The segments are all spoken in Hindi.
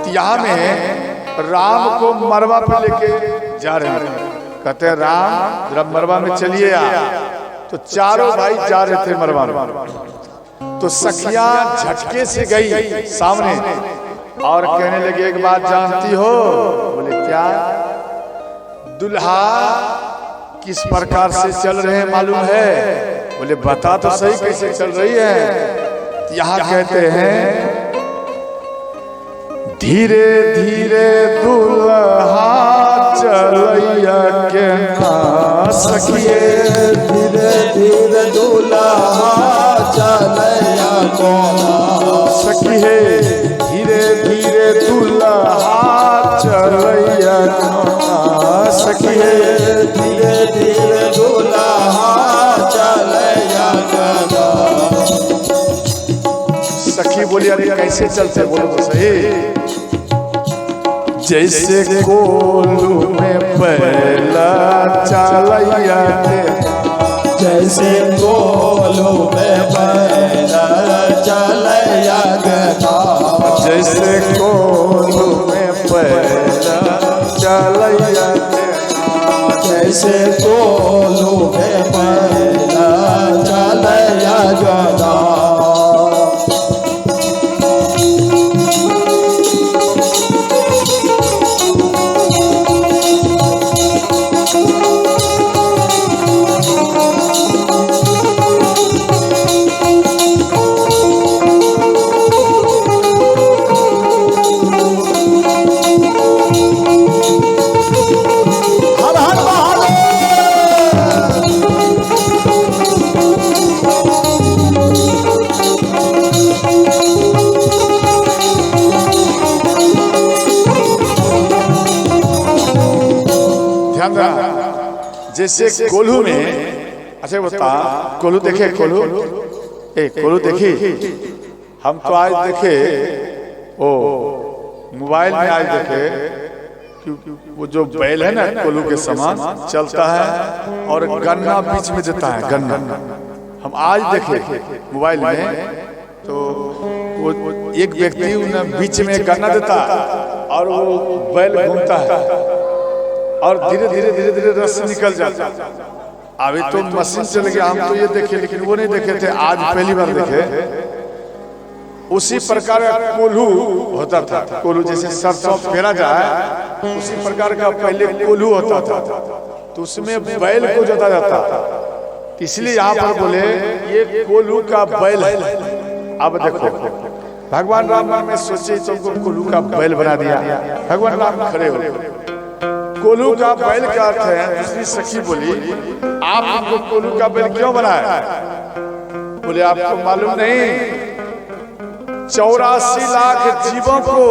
यहाँ में राम को मरवा पे लेके जा रहे हैं। कहते हैं राम जरा मरवा में चलिए तो चारों भाई जा रहे थे मरवा में। तो सखियां झटके से गई सामने और कहने लगे एक बात जानती हो? बोले क्या? दुल्हा किस प्रकार से चल रहे हैं मालूम है? बोले बता तो सही कैसे चल रही है। यहाँ कहते हैं धीरे धीरे दुल्हा चलैया के ना सखिए, धीरे धीरे दुल्हा चलैया को ना सखिए, धीरे धीरे दुल्हा चलैया के ना सखिए, धीरे धीरे दुल्हा चलैया के ना। सखी बोली अरे कैसे चलते बोलो तो सही। जैसे कोलू में पहला चलैया के, जैसे कोलू में पहला चलैया के ना। जैसे कोलू में पहला चलैया के, जैसे कोलू में पहला चलैया के ना। जैसे कोल्हू में, अच्छा बता कोल्हू देखे? कोल्हू कोल्हू देखी? हम तो आज देखे ओ मोबाइल में आज देखे वो जो बैल है ना कोल्हू के समान चलता है और गन्ना बीच में देता है। गन्ना हम आज देखे मोबाइल में, तो वो एक व्यक्ति बीच में गन्ना देता और वो बैल घूमता है और धीरे धीरे धीरे धीरे रस निकल जाता। अभी तो मशीन चल गया, हम तो ये देखे लेकिन वो नहीं देखे थे, आज पहली बार देखे। उसी प्रकार का कोल्हू होता था। कोल्हू जैसे सरसों फेरा जाए उसी प्रकार का पहले कोल्हू होता था, तो उसमें बैल को जोता जाता था। इसलिए यहाँ पर बोले ये कोल्हू का बैल है। अब देखो भगवान राम में सोचे तुमको कोल्हू का बैल बना दिया। भगवान राम खड़े हो गए। कोल्हू का बैल का अर्थ है, दूसरी सखी बोली आप हमको कोल्हू का बैल क्यों बनाया? बोले आपको मालूम नहीं 84 लाख जीवों को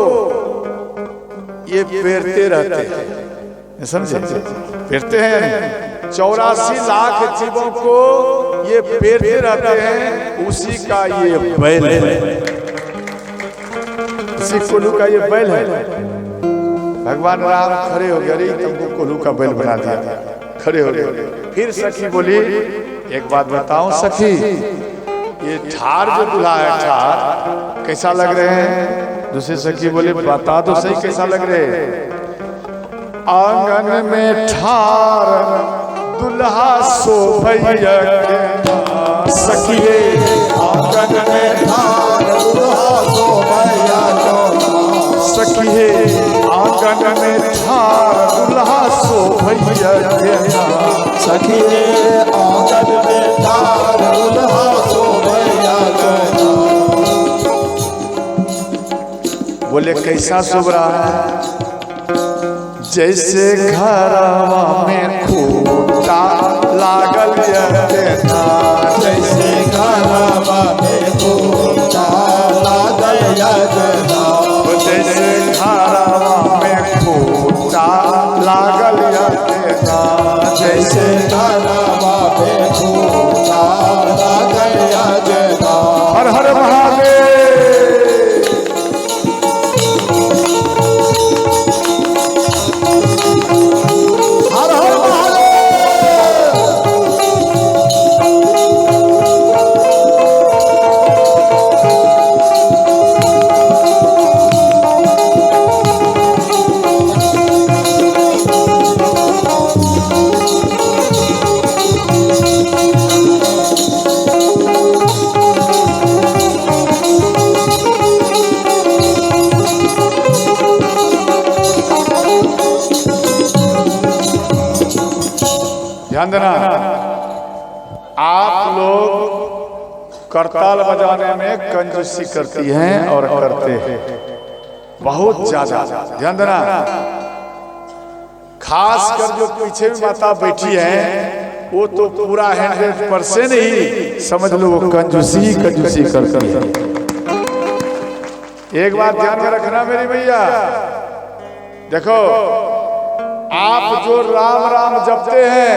ये पेरते रहते हैं, समझे? पेरते हैं 84 लाख जीवों को ये पेरते रहते हैं, उसी का ये बैल है, उसी कोल्हू का ये बैल है। भगवान राम खड़े हो गए, तुमको कोल्हू का बैल बना दिया। खड़े हो गए। फिर सखी बोली एक बात बताऊं सखी, ये ठार जो दूल्हा है ठार कैसा लग रहे हैं? दूसरी सखी बोली बता तो सही कैसा लग रहे हैं? आंगन में ठार दूल्हा शोभैया के सखिए, आंगन में ठार दूल्हा शोभैया के सखिए, आंगन में ठार दूल्हा शोभैया के सखिए, आंगन में ठार दूल्हा शोभैया के। बोले कैसा शोभ रहा है? जैसे घरवा में खूंटा लागल यतना, जैसे घरवा में खूंटा लागल यतना। जैसे घरवा में खूंटा लागल यतना, जैसे घरवा में खूंटा लागल यतना। हर हर महादेव। ध्यान देना, आप लोग करताल बजाने में कंजूसी करती हैं और करते हैं बहुत ज्यादा। ध्यान देना, खास कर जो पीछे में माता बैठी है वो तो पूरा 100% ही समझ लो वो कंजूसी करती है। एक बात ध्यान में रखना मेरी भैया, देखो आप जो राम राम जपते हैं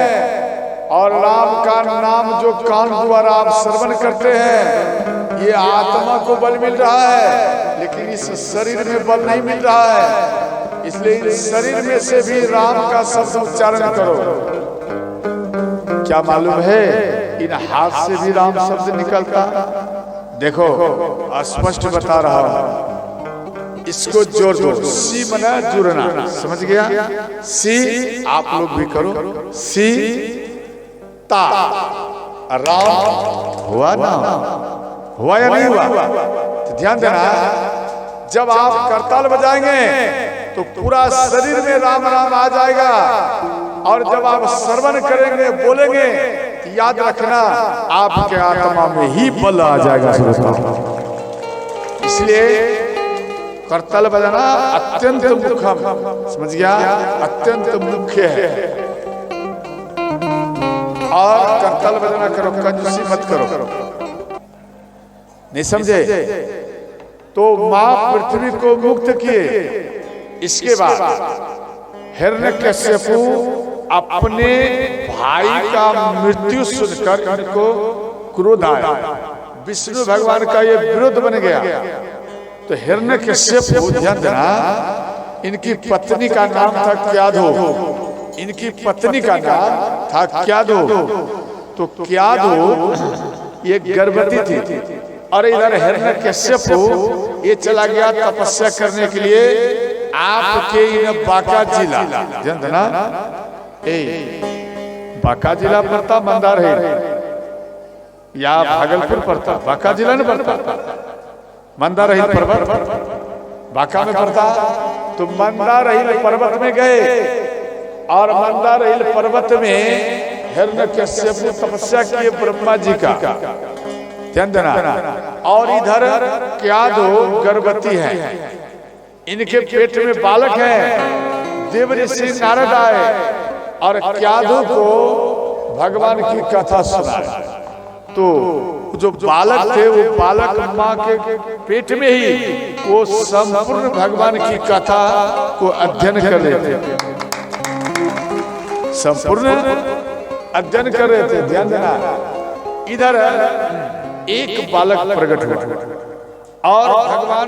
और राम का नाम जो कान द्वारा आप श्रवण करते हैं, ये आत्मा को बल मिल रहा है, लेकिन इस शरीर में बल नहीं मिल रहा है। इसलिए इस शरीर में से भी राम का शब्द उच्चारण करो। क्या मालूम है इन हाथ से भी राम शब्द निकलता? देखो स्पष्ट बता रहा हूं, इसको जोड़ दो, सी मना जुड़ना, समझ गया? सी आप लोग भी करो, सी ता राम हुआ ना, हुआ या नहीं हुआ? तो ध्यान देना, जब आप करताल बजाएंगे तो पूरा शरीर में राम राम आ जाएगा, और जब आप श्रवण करेंगे बोलेंगे तो याद रखना आपके आत्मा में ही बल आ जाएगा। इसलिए करताल बजाना अत्यंत मुख्य, समझ गया? अत्यंत मुख्य है। और करताल बजाना करो, कंजूसी मत करो। नहीं समझे तो मां पृथ्वी को मुक्त किए। इसके बाद हिरण्यकश्यपु अपने भाई का मृत्यु सुनकर इनको क्रोध आया, विष्णु भगवान का ये विरोध बन गया। तो हिरण्यकश्यपु, ध्यान देना, इनकी पत्नी का नाम था क्याधो, इनकी पत्नी का नाम था क्याधो। तो क्याधो ये गर्भवती थी, और इधर हिरण्यकश्यपु ये चला गया तपस्या करने के लिए आपके इन बांका जिला, ध्यान देना, बांका जिला पड़ता मंदार है या भागलपुर पड़ता? बांका जिला नहीं पड़ता, मंदार हिल पर्वत बांका में पड़ता। तो मंदार हिल पर्वत में गए, और मंदार हिल पर्वत में हिरण्यकश्यपु तपस्या किए ब्रह्मा जी का, ध्यान देना। और इधर क्याधो गर्भवती है, इनके पेट में बालक है। देव ऋषि नारद आए और क्याधो को भगवान की कथा सुनाई। तो जो बालक थे वो बालक माँ के पेट में ही वो संपूर्ण भगवान की कथा को अध्ययन कर रहे थे, संपूर्ण अध्ययन कर रहे थे। ध्यान देना, इधर एक बालक प्रकट हुआ और भगवान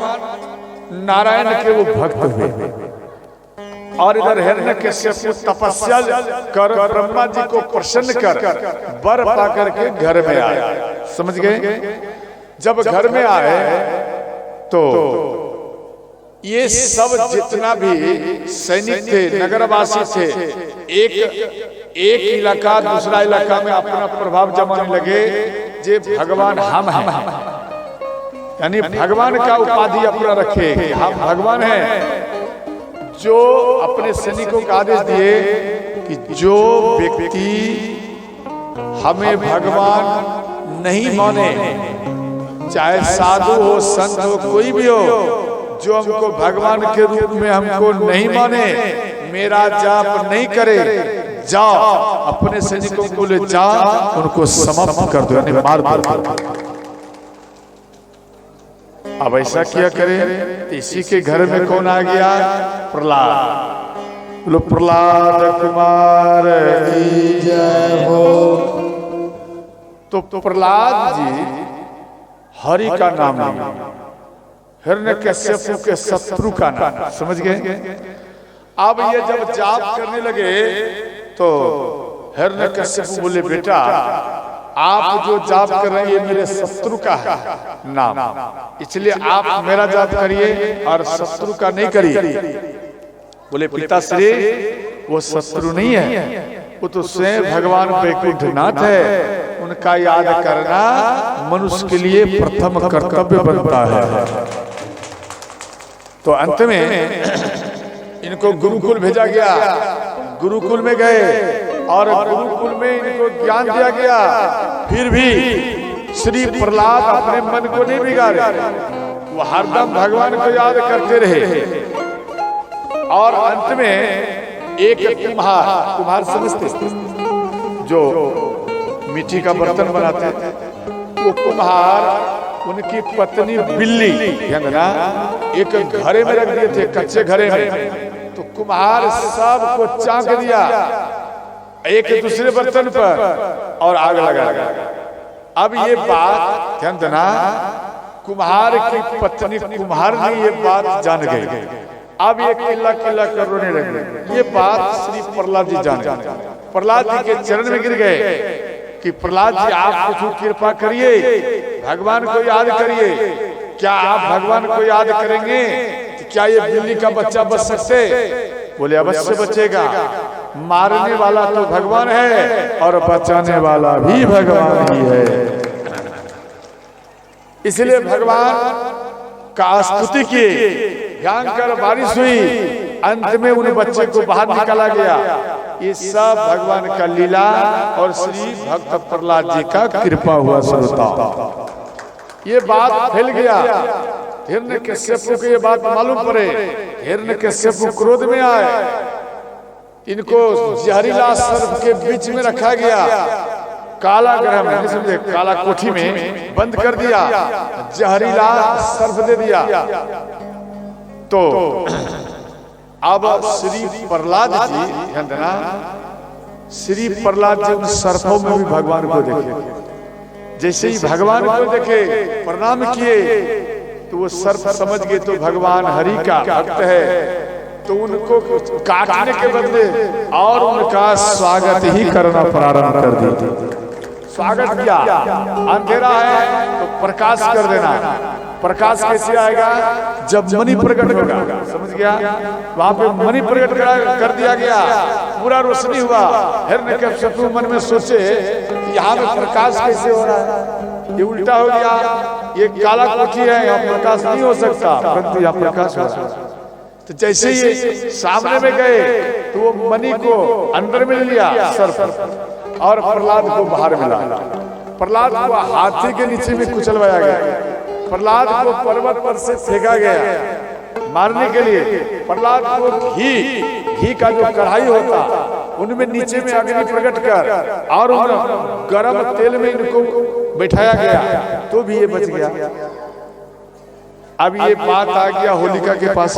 नारायण के वो भक्त हुए, और इधर हिरण्यकश्यपु तपस्या कर ब्रह्मा जी को प्रसन्न कर वर पा करके घर में आए। समझ गए? जब घर में आए तो ये सब जितना भी सैनिक थे, नगरवासी थे, एक इलाका दूसरा इलाका में अपना प्रभाव जमाने लगे। जे भगवान हम हैं, यानी भगवान का उपाधि अपना रखे, हम भगवान हैं। जो अपने सैनिकों का आदेश दिए कि जो व्यक्ति हमें भगवान नहीं माने, चाहे साधु हो, संत हो, कोई भी हो, जो हमको भगवान के रूप में हमको नहीं माने, मेरा जाप नहीं करे, जाओ अपने सैनिकों को ले जाओ, उनको समाप्त कर दो, यानी मार दो। अब ऐसा किया करें। इसी के घर में कौन आ गया? प्रहलाद। बोलो प्रहलाद कुमार की जय हो। तो प्रहलाद जी हरि का नाम लिया, हिरण्यकश्यपु के शत्रु का नाम, समझ गए? अब ये जब जाप करने लगे तो हिरण्यकश्यपु बोले, बेटा आप जो जाप कर रहे हैं ये मेरे शत्रु का है नाम, इसलिए आप मेरा जाप करिए और शत्रु का नहीं करिए। बोले पिताश्री वो शत्रु नहीं है, वो तो स्वयं भगवान वैकुंठनाथ है, उनका याद करना मनुष्य के लिए प्रथम कर्तव्य बनता है। तो अंत में इनको गुरुकुल भेजा गया, गुरुकुल में गए और गुरुकुल में इनको ज्ञान दिया गया, फिर भी श्री प्रहलाद अपने मन को नहीं बिगाड़े, वो हरदम भगवान को याद करते रहे। और अंत में एक कुम्हार समझते जो मिट्टी का बर्तन बनाते थे, वो कुम्हार उनकी पत्नी बिल्ली ना एक घरे में रख दिए थे, कच्चे घरे में। तो कुम्हार सबको चाक दिया एक दूसरे बर्तन पर और आग लगा। अब ये बात ध्यान देना, कुम्हार की पत्नी कुम्हार ने ये बात जान गई। अब ये किला किला कर रोने लगे। ये बात श्री प्रहलाद जी जान गए, प्रहलाद जी के चरण में गिर गए कि प्रहलाद जी आप कुछ कृपा करिए, भगवान को याद करिए। क्या आप भगवान को याद करेंगे कि क्या ये बिल्ली का बच्चा बच सकते? बोले अवश्य बचेगा, मारने वाला तो भगवान है और बचाने वाला भी भगवान ही है। इसलिए भगवान का स्तुति किए, भयंकर बारिश हुई, अंत में उन बच्चे को बाहर निकाला गया। ये सब भगवान का लीला और श्री भक्त प्रहलाद जी का कृपा हुआ। श्रोता, ये बात फैल गया, हिरण्यकश्यप को ये बात मालूम पड़े, हिरण्यकश्यप क्रोध में आए, इनको जहरीला सर्प के बीच में रखा गया, काला ग्रह में, समझे, काला कोठी में बंद कर दिया, जहरीला सर्प दे दिया। तो अब श्री प्रहलाद जी, ध्यान देना, श्री प्रहलाद जी उन सर्पों में भी भगवान को देखे। जैसे ही भगवान को देखे, प्रणाम किए, तो वो सर्प समझ गए तो भगवान हरि का भक्त है, तो उनको काटने के बदले और उनका स्वागत ही करना प्रारंभ कर दिया। स्वागत किया, अंधेरा है तो प्रकाश कर देना। प्रकाश कैसे आएगा? जब मणि प्रकट होगा, समझ गया? वहां पे मणि प्रकट कर दिया गया, पूरा रोशनी हुआ। हिरण्यकश्यप मन में सोचे कि यहाँ में प्रकाश कैसे हो रहा है, ये उल्टा हो गया, ये काला कोठी है, यहाँ प्रकाश नहीं हो सकता, परंतु यहाँ प्रकाश हो रहा है। तो जैसे ही सामने में गए तो वो मणि को अंदर में लिया सर्प, और प्रहलाद को बाहर मिला। प्रहलाद को हाथी के नीचे में कुचलवाया गया, प्रहलाद को पर्वत पर से फेंका गया मारने के लिए। प्रहलाद को घी का जो कढ़ाई होता, उनमें नीचे में अग्नि प्रकट कर और उन गरम तेल में इनको बैठाया गया, तो भी ये बच गया। अब ये बात आ गया होलिका के पास।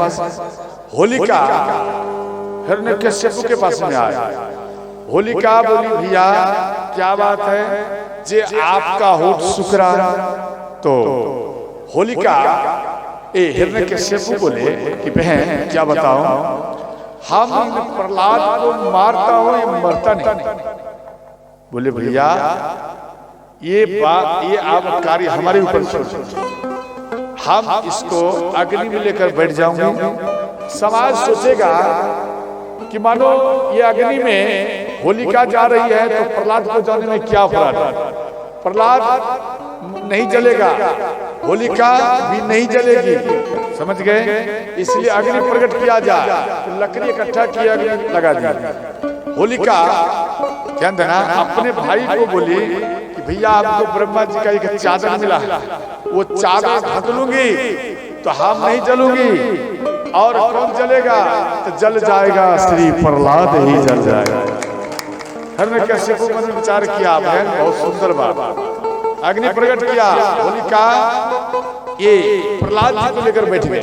होलिका हिरण्यकश्यप के पास में आया। होलिका बोली, भैया क्या बात है जे आपका होठ सुखरा? तो होलिका हिरण्यकश्यप बोले कि बहन क्या बताऊं, हम प्रहलाद को मारता हूं, ये मरता नहीं। बोले भैया ये बात, ये आप कार्य हमारे ऊपर छोड़, हम इसको अग्नि में लेकर बैठ जाऊंगे। समाज सोचेगा कि मानो ये अग्नि में होलिका जा रही है तो प्रहलाद को जाने में क्या अपराध है। प्रहलाद नहीं जलेगा, होलिका भी नहीं जलेगी, समझ गए? इसलिए अग्नि प्रकट किया जाए, तो लकड़ी इकट्ठा किया, अग्नि लगा दिया। होलिका ध्यान देना, अपने भाई को बोली कि भैया आपको ब्रह्मा जी का एक चादर मिला है, वो चादर ढक लूंगी तो हम नहीं जलूंगी, और कौन जलेगा? तो जल जाएगा श्री प्रहलाद ही जल जाएगा। हिरण्यकश्यप मन में विचार किया, बहन बहुत सुंदर बात। अग्नि प्रकट किया, होलिका ये प्रहलाद जी को लेकर बैठ गए।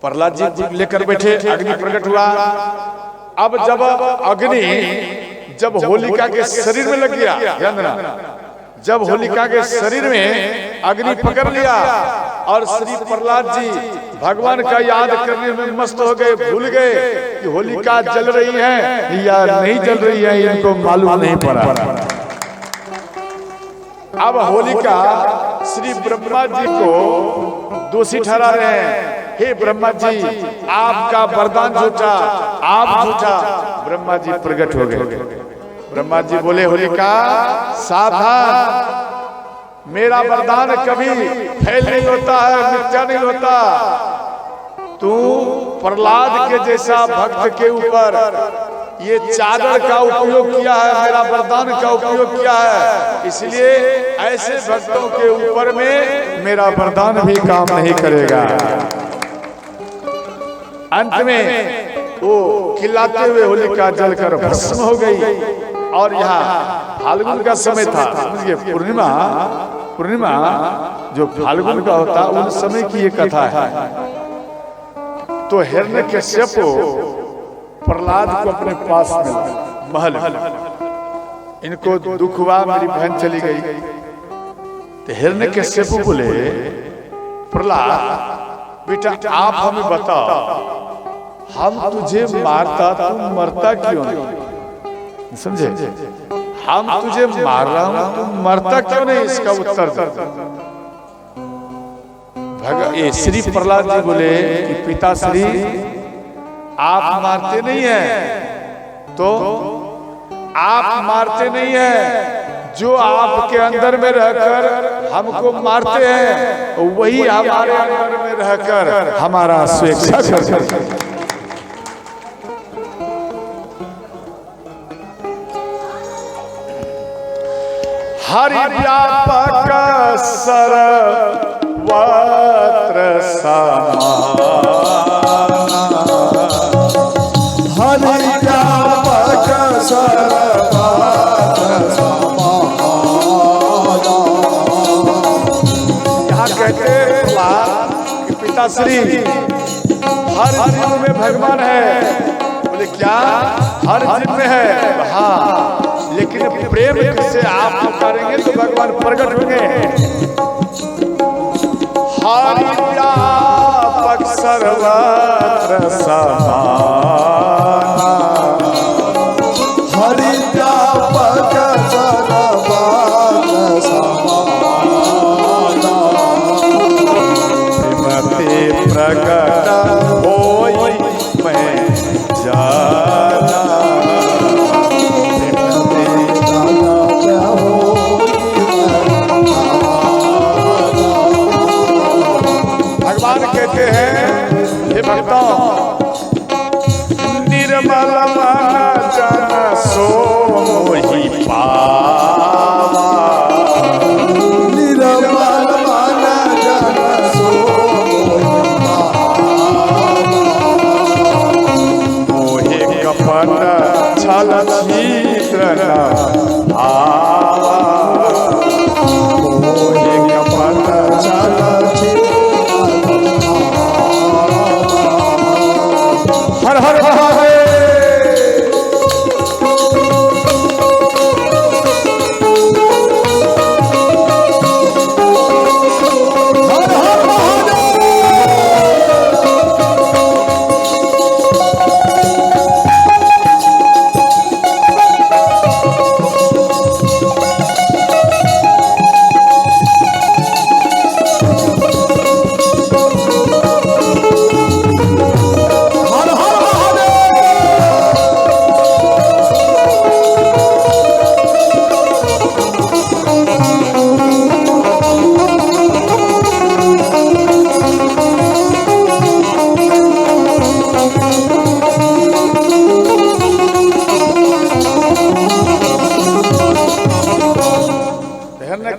प्रहलाद जी लेकर बैठे, अग्नि प्रकट हुआ। अब जब अग्नि जब होलिका के शरीर में लग गया, ध्यान देना, जब होलिका के शरीर में अग्नि पकड़ लिया और श्री प्रहलाद जी भगवान का याद करने में मस्त हो गए, भूल गए कि होलिका जल रही है या नहीं जल रही है, इनको मालूम नहीं पड़ा। अब होलिका श्री ब्रह्मा जी को दोषी ठहरा रहे हैं। हे ब्रह्मा जी, आपका वरदान झूठा, आप झूठा। ब्रह्मा जी प्रकट हो गए। ब्रह्मा जी बोले, होलिका सावधान, मेरा वरदान कभी फैल नहीं होता है, मिथ्या नहीं होता। तू प्रहलाद के जैसा भक्त के ऊपर ये चादर का उपयोग किया है, मेरा वरदान का उपयोग किया है, इसलिए ऐसे भक्तों के ऊपर में मेरा वरदान भी काम नहीं करेगा। अंत में वो खिलाते हुए होलिका जलकर भस्म हो गई। और यहाँ फाल्गुन का समय था, समझिए पूर्णिमा जो फाल्गुन का होता उन समय की ये कथा है। तो हिरण्यकश्यप प्रहलाद को अपने पास में महल, इनको दुख हुआ, मेरी बहन चली गई। तो हिरण्यकश्यप बोले, प्रहलाद बेटा आप हमें बताओ, हम तुझे मारता तुम मरता क्यों नहीं? समझे, हम तुझे मार रहा हूं तुम मरता क्यों नहीं? इसका उत्तर दो। श्री प्रहलाद जी बोले कि पिताश्री आप मारते नहीं हैं, तो आप मारते नहीं हैं, जो आपके अंदर में रहकर हमको मारते हैं वही हमारे अंदर में रहकर हमारा स्वेच्छा करते हैं। हरि व्यापक सर्वत्र समान, हरि व्यापक सर्वत्र समान। यहाँ कहते कि पिताश्री हर जीव में भगवान है। बोले क्या हर जीव में है? हाँ, लेकिन प्रेम से आप करेंगे तो भगवान प्रकट होंगे। हरि व्यापक सर्वत्र समान, हरि व्यापक सर्वत्र समान। श्रीमते प्रकट होई मैं जाना, कहते हैं हे भक्तों, निर्मल मन जन सो मोहि पावा, निर्मल मन जन सो मोहि पावा। मोहि कपट छल छिद्र न भावा, मोहि कपट छल छिद्र। हर हर महादेव।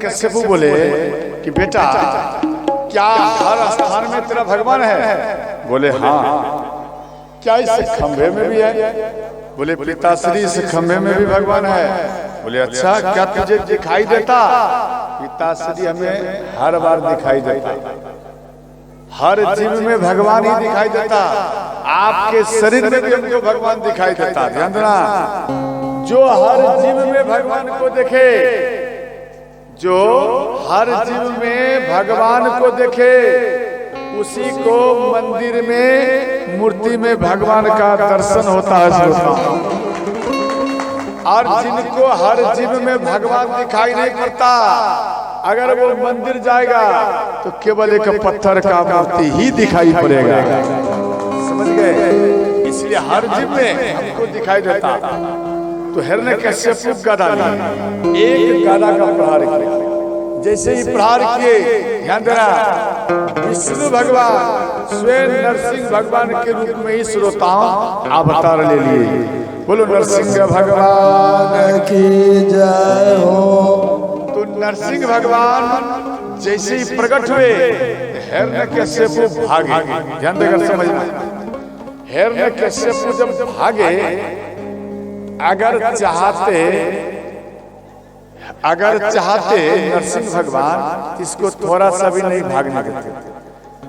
कश्यप बोले कि बेटा क्या हर स्थान में तेरा भगवान है? बोले हाँ। क्या इस खंभे में भी है? बोले पिताश्री इस खंभे में भी भगवान है। बोले अच्छा, क्या तुझे दिखाई देता? पिताश्री हमें हर बार दिखाई देता, हर जीव में भगवान ही दिखाई देता, आपके शरीर में भी हमको भगवान दिखाई देता। ध्यान देना, जो हर जीव में भगवान को देखे, जो हर जीव में भगवान को देखे, उसी को मंदिर में मूर्ति में भगवान का दर्शन होता है। और जिनको हर जीव में भगवान दिखाई नहीं पड़ता, अगर वो मंदिर जाएगा तो केवल एक पत्थर का मूर्ति ही दिखाई पड़ेगा। समझ गए? इसलिए हर जीव में हमको दिखाई देता। तो हिरण्यकश्यप गदा लिए, एक गदा का प्रहार किया। जैसे ही प्रहार किए, ध्यान देना, विष्णु भगवान स्वयं नरसिंह भगवान के रूप में ही श्रोताओं अवतार ले लिए। बोलो नरसिंह भगवान की जय हो। तो नरसिंह भगवान जैसे ही प्रकट हुए हिरण्यकश्यप भागे। ध्यान देकर समझना, हिरण्यकश्यप जब भागे, अगर चाहते नरसिंह भगवान इसको थोड़ा सा भी नहीं भागने देते,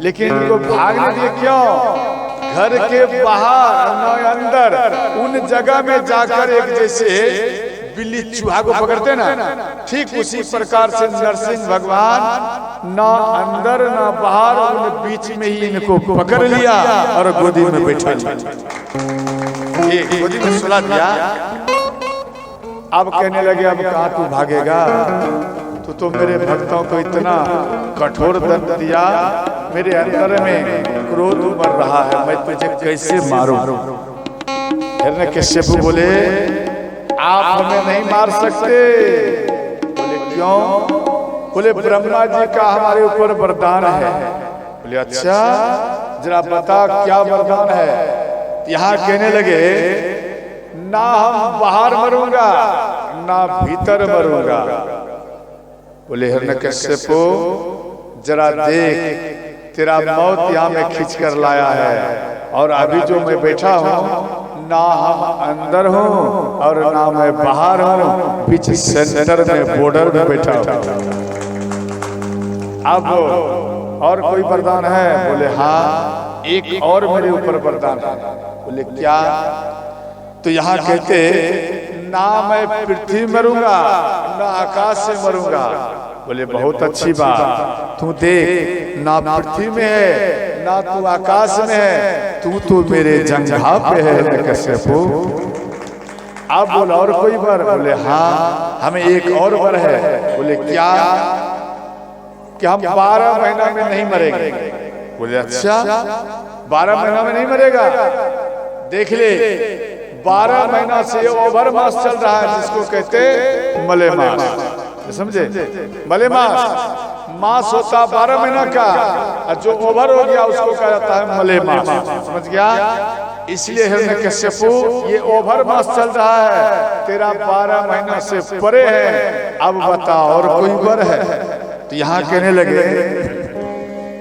लेकिन इनको भागने दिए क्यों? घर के बाहर न अंदर उन जगह में जाकर एक जैसे बिल्ली चूहा को पकड़ते ना, ठीक उसी प्रकार से नरसिंह भगवान न अंदर न बाहर उन बीच में ही इनको पकड़ लिया और गोदी में बैठा लिया, गोदी में सुला दिया। अब कहने लगे अब कहाँ तू भागेगा, तू तो मेरे भक्तों को इतना कठोर दंड दिया, मेरे अंदर में क्रोध उमड़ रहा है, मैं तुझे कैसे मारूं? हिरण्यकश्यप बोले आप हमें नहीं मार सकते। बोले क्यों? बोले ब्रह्मा जी का हमारे ऊपर वरदान है। बोले अच्छा जरा बता क्या वरदान है? यहाँ कहने लगे ना हम बाहर मरूंगा ना भीतर मरूंगा। बोले हिरण्यकश्यप जरा देख, तेरा मौत यहाँ में खींच कर लाया है, और अभी जो मैं बैठा हूँ ना हम अंदर हूँ और ना मैं बाहर हूँ, बीच सेंटर में बॉर्डर में बैठा हूँ। अब और कोई वरदान है? बोले हाँ एक और मेरे ऊपर वरदान है। बोले क्या? तो यहाँ कहते ना मैं पृथ्वी मरूंगा ना आकाश से मरूंगा। बोले बहुत अच्छी बात, तू देख ना पृथ्वी में है ना तू आकाश में है, तू तो मेरे जंघा पे है कश्यप। अब बोला और कोई वर? बोले हाँ हमें एक और वर है। बोले क्या? कि हम 12 महीना में नहीं मरेंगे। बोले अच्छा 12 महीना में नहीं मरेगा? देख ले 12 महीना से ओवर मास चल रहा है जिसको कहते मलेमास, समझे? मलेमास मास होता 12 महीना का, और जो ओवर हो गया उसको कहा जाता है मलेमास, समझ गया? इसलिए हिरण्यकश्यप ये ओवर मास चल रहा है, तेरा 12 महीना से परे है, अब बता और कोई वर है? तो यहाँ कहने लगे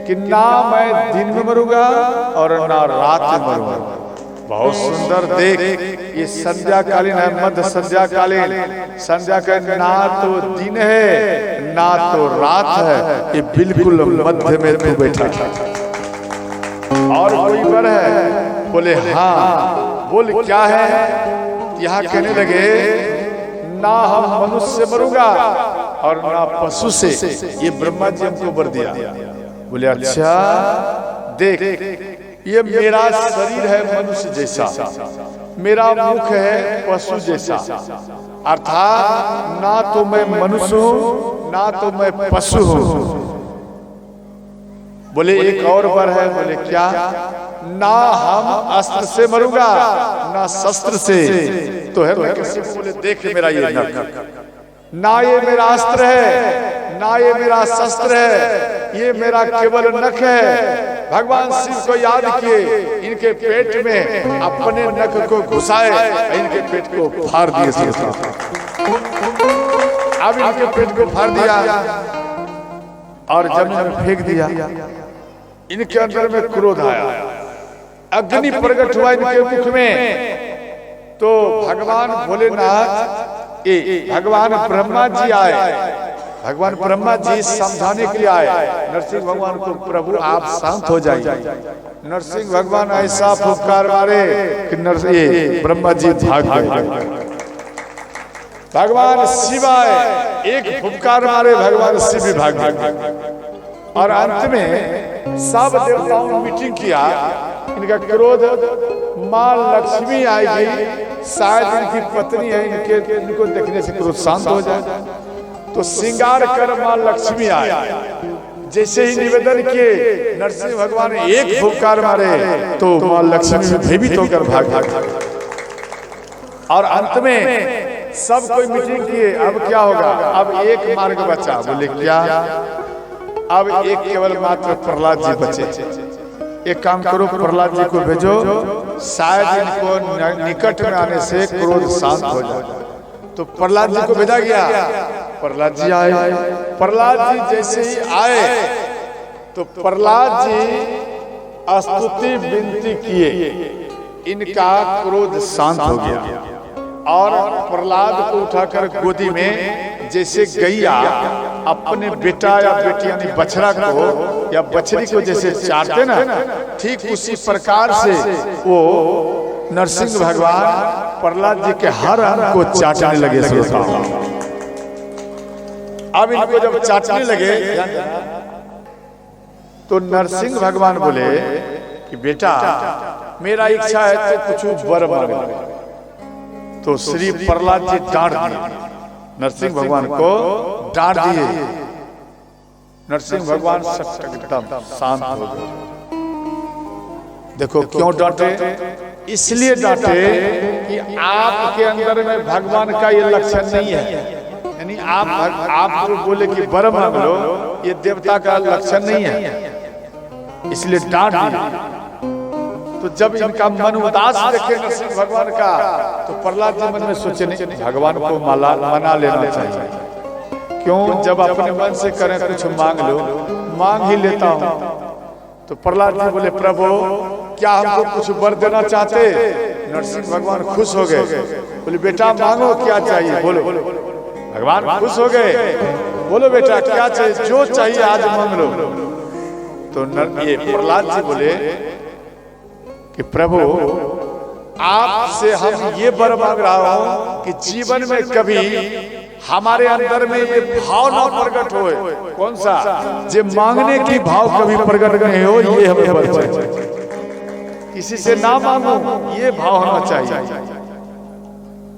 कि ना मैं दिन में मरूंगा और ना रात में मरूंगा। बहुत सुंदर देख, ये संध्या कालीन है, मध्य संध्या कालीन। संध्या का ना तो दिन है ना तो रात है, ये बिल्कुल मध्य में तू बैठा था। और कोई वर है? बोले हाँ। बोल क्या है? यहाँ कहने लगे ना हम मनुष्य से मरूंगा और ना पशु से, ये ब्रह्मा जी हमको वर दिया। बोले अच्छा देख, ये मेरा शरीर है मनुष्य जैसा, मेरा मुख है पशु जैसा, अर्थात ना तो मैं मनुष्य हूँ ना तो मैं पशु हूँ। बोले एक और वर है। बोले क्या? ना हम अस्त्र से मरूंगा ना शस्त्र से। तो है बोले देख मेरा ये नख, ना ये मेरा अस्त्र है ना ये मेरा शस्त्र है, ये मेरा केवल नख है। भगवान शिव को याद किए, इनके पेट में अपने नख को घुसाए, इनके पेट को फाड़ दिए। अब इनके पेट को फाड़ दिया और जमीन में फेंक दिया। इनके अंदर में क्रोध आया, अग्नि प्रकट हुआ इनके मुख में। तो भगवान भोलेनाथ, भगवान ब्रह्मा जी आए। भगवान ब्रह्मा जी समझाने के लिए आए नरसिंह भगवान को, प्रभु आप शांत हो जाइए। नरसिंह भगवान ऐसा फुफकार मारे कि नरसिंह ब्रह्मा जी भाग गए। भगवान शिव आए, एक फुफकार मारे, भगवान शिव भी भाग गए। और अंत में सब देवताओं ने मीटिंग किया, इनका क्रोध, माँ लक्ष्मी आएगी, शायद इनकी पत्नी है, इनको देखने से क्रोध शांत हो जाए। तो श्रृंगार कर माँ लक्ष्मी आए। जैसे ही निवेदन किए, नरसिंह भगवान ने एक फुफकार मारे तो माँ लक्ष्मी भयभीत होकर भाग गए। और अंत में सब कोई मीटिंग किए, अब क्या होगा? अब एक मार्ग बचा। बोले क्या? अब एक केवल मात्र प्रहलाद जी बचे। एक काम करो, प्रहलाद जी को भेजो, शायद इनको निकट में आने से क्रोध शांत हो जाए। तो प्रहलाद जी को भेजा गया। प्रहलाद जी आए। प्रहलाद जी जैसे ही आए तो प्रहलाद जी स्तुति विनती किए, इनका क्रोध शांत हो गया और प्रहलाद को उठाकर गोदी में जैसे गैया अपने बेटा या बेटी यानी बछड़ा को या बछड़ी को जैसे चाटते ना, ठीक उसी प्रकार से वो नरसिंह भगवान प्रहलाद जी के हर अंग को चाटने लगे। अब इनको जब चाटने लगे तो नरसिंह भगवान बोले कि बेटा मेरा इच्छा है तो कुछ वर मांगो। तो श्री प्रहलाद जी डांट दिए, नरसिंह भगवान को डांट दिए। नरसिंह भगवान एकदम शांत हो गए। देखो क्यों डांटे? इसलिए डांटे कि आपके अंदर में भगवान का ये लक्षण नहीं है। यानी आप जो बोले कि वर मांग लो, ये देवता का लक्षण नहीं है, इसलिए डांट दिया। तो जब इनका मन उदास देखे नरसिंह भगवान का, तो प्रहलाद जी मन में सोचे नहीं भगवान को मना लेना चाहिए। क्यों? जब अपने मन से करें कुछ मांग लो, मांग ही लेता हूं। तो प्रहलाद जी बोले प्रभु क्या हमको कुछ वर देना चाहते? नरसिंह भगवान खुश हो गए। बोले बेटा मांगो, क्या चाहिए बोलो। भगवान खुश हो गए। बोलो बेटा क्या चाहिए? जो चाहिए आज मांग लो। तो ये प्रहलाद जी बोले कि प्रभु आपसे हम ये वर मांग रहा हूं कि जीवन में कभी हमारे अंदर में ये भाव ना प्रकट होए। कौन सा? जे मांगने की भाव कभी प्रकट नहीं हो, ये हमें वर चाहिए। किसी से ना मांगो, ये भाव होना चाहिए।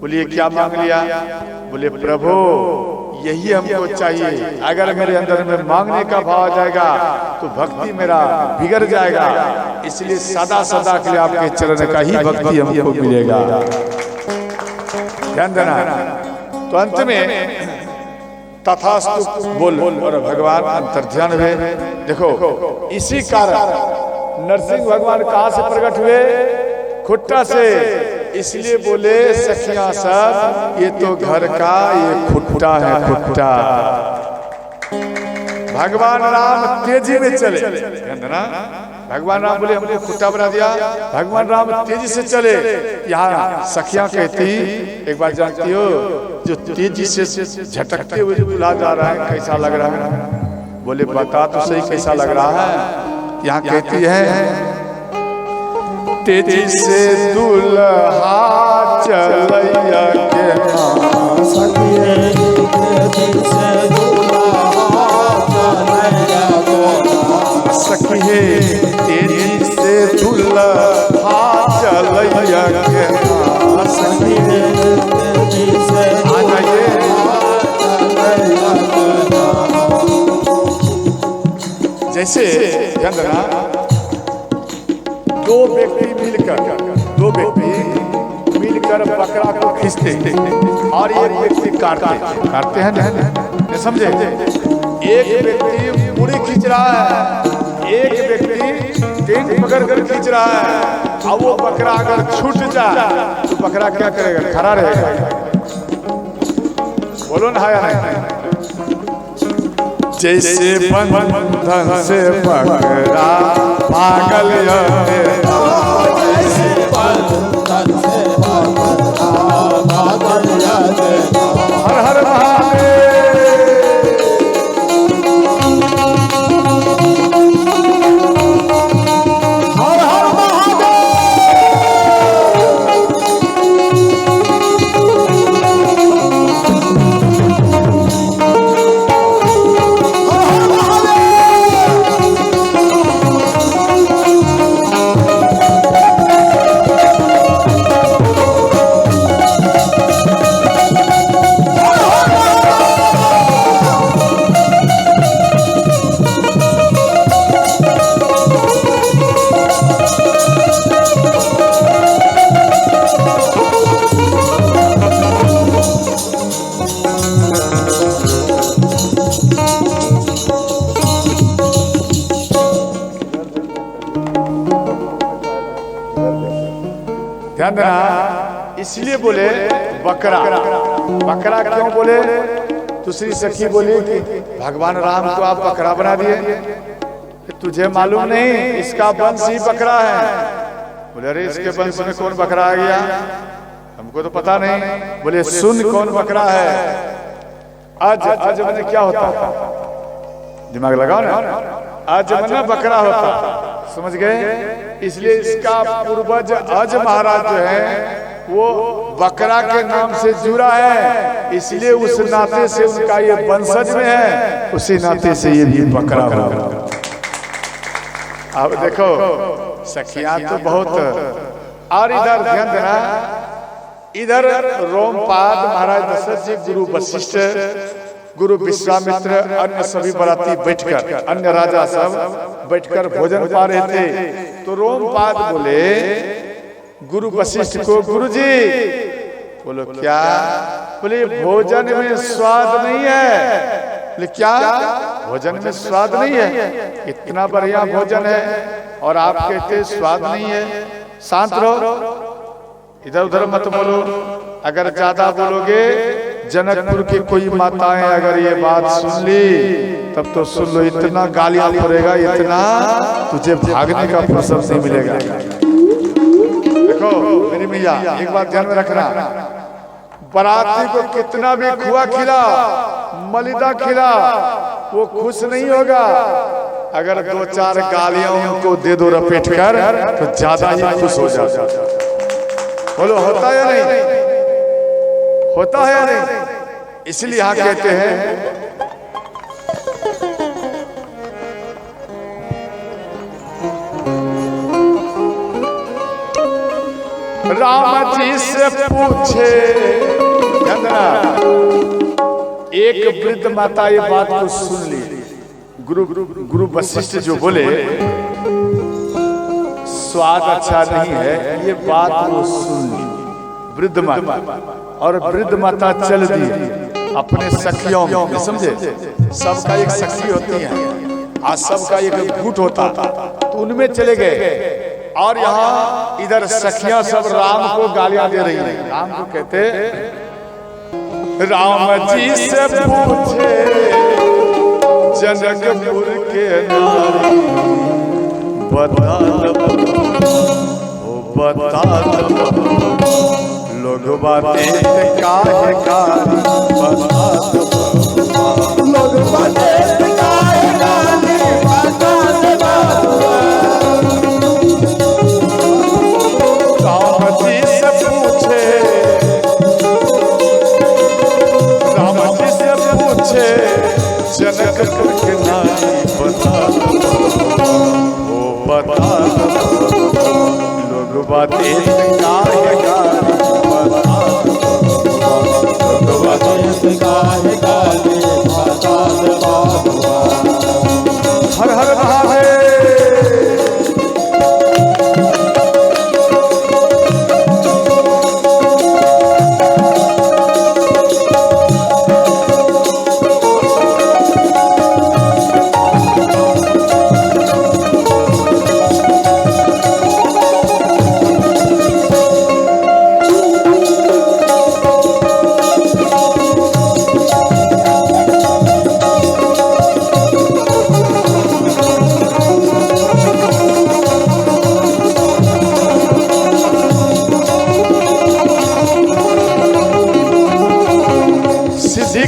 बोलिए क्या मांग लिया? बोले प्रभु यही हमको चाहिए। अगर मेरे अंदर में मांगने का भाव आ जाएगा तो भक्ति मेरा बिगड़ जाएगा, इसलिए सदा सदा के लिए आपके चरण का ही भक्ति हमको मिलेगा। ध्यान देना। तो अंत में तथास्तु बोल और भगवान अंतर्ध्यान हुए। देखो इसी कारण नरसिंह भगवान कहां से प्रकट हुए? खुट्टा से। इसलिए बोले सखियां सब ये तो घर का ये खुट्टा है, खुट्टा। भगवान राम तेजी में चले। भगवान राम बोले हमने खुट्टा बना दिया। भगवान राम तेजी से चले। यहाँ सखियां कहती, एक बार जानती हो जो तेजी से झटकते हुए दूल्हा जा रहा है कैसा लग रहा है? बोले बता तो सही कैसा लग रहा है। यहाँ कहती है तेजी से दूल्हा चलैया के सखिए, तेजी से दूल्हा चलैया के सखिए, तेजी से दूल्हा चलैया के सखिए, तेजी से आ जाइए। जैसे ध्यान देना, दो व्यक्ति मिलकर बकरा को खींचते और एक व्यक्ति काटते हैं, समझे? एक व्यक्ति पूरी खींच रहा है, एक व्यक्ति टेंट पकड़ कर खींच रहा है। अब वो बकरा अगर छूट जाए तो बकरा क्या करेगा? खड़ा रहेगा। बोलो ना या नहीं? जैसे बंधन से पकड़ा पागल हर हर महादेव। हर हर महादेव। ध्यान देना, इसलिए बोले बकरा। बकरा क्यों बोले? दूसरी सखी बोली कि भगवान राम को आप बकरा बना दिए, तुझे मालूम नहीं इसका वंश ही बकरा है। बोले अरे इसके वंश में कौन बकरा आ गया, हमको तो पता नहीं। बोले सुन कौन बकरा है। अज मैंने क्या होता, दिमाग लगाओ ना, अज मैंने बकरा होता, समझ गए? इसलिए इसका पूर्वज अज महाराज जो है वो बकरा के नाम से जुड़ा है, इसलिए उस नाते से उनका ये वंशज में है, उसी नाते से ये भी बकरा होगा। अब देखो सखियां तो बहुत। और इधर ध्यान देना, इधर रोमपाद महाराज दशरथ जी, गुरु वशिष्ठ, गुरु विश्वामित्र, अन्य सभी बराती बैठकर, अन्य राजा सब बैठकर भोजन पा रहे थे। तो रोमपाद बोले गुरु वशिष्ठ को, गुरु जी। बोलो क्या? बोले भोजन में स्वाद नहीं है। बोले क्या? भोजन में स्वाद नहीं है? इतना बढ़िया भोजन है और आप कहते स्वाद नहीं है। शांत रहो, इधर उधर मत बोलो। अगर ज्यादा बोलोगे, जनकपुर की कोई माताएं अगर ये बात सुन ली तब तो सुन लो, इतना गालियां पड़ेगा, इतना तुझे भागने का फुर्सत नहीं मिलेगा। देखो मेरी मैया, एक बात ध्यान में रखना, बराती को कितना भी खुआ खिला, मलिदा खिला, वो खुश नहीं होगा। अगर दो चार गालियां उनको दे दो रपेट कर तो ज्यादा ही खुश हो जाता। बोलो होता है या नहीं? होता है या नहीं? इसलिए यहां कहते हैं राम जी से पूछे। एक वृद्ध माता ये बात को सुन ली। गुरु वशिष्ठ जो बोले स्वाद अच्छा नहीं है, ये बात वो सुन ली वृद्ध माता। और वृद्ध माता चल दी अपने सखियों में, समझे? सबका एक सखी होती है, आज सबका एक गुट होता था, तो उनमें चले गए। और यहाँ इधर सखियां सब राम को गालियां दे रही हैं। राम को कहते राम जी से पूछे जनकपुर के नारी, बता लोग बातें काहे कारी, बता लोग बातें काहे कारी, बता जनकपुर के नारी, बता वो बता लोग बातें काहे कारी, बता लोग बातें काहे कारी, बता हर हर महादेव।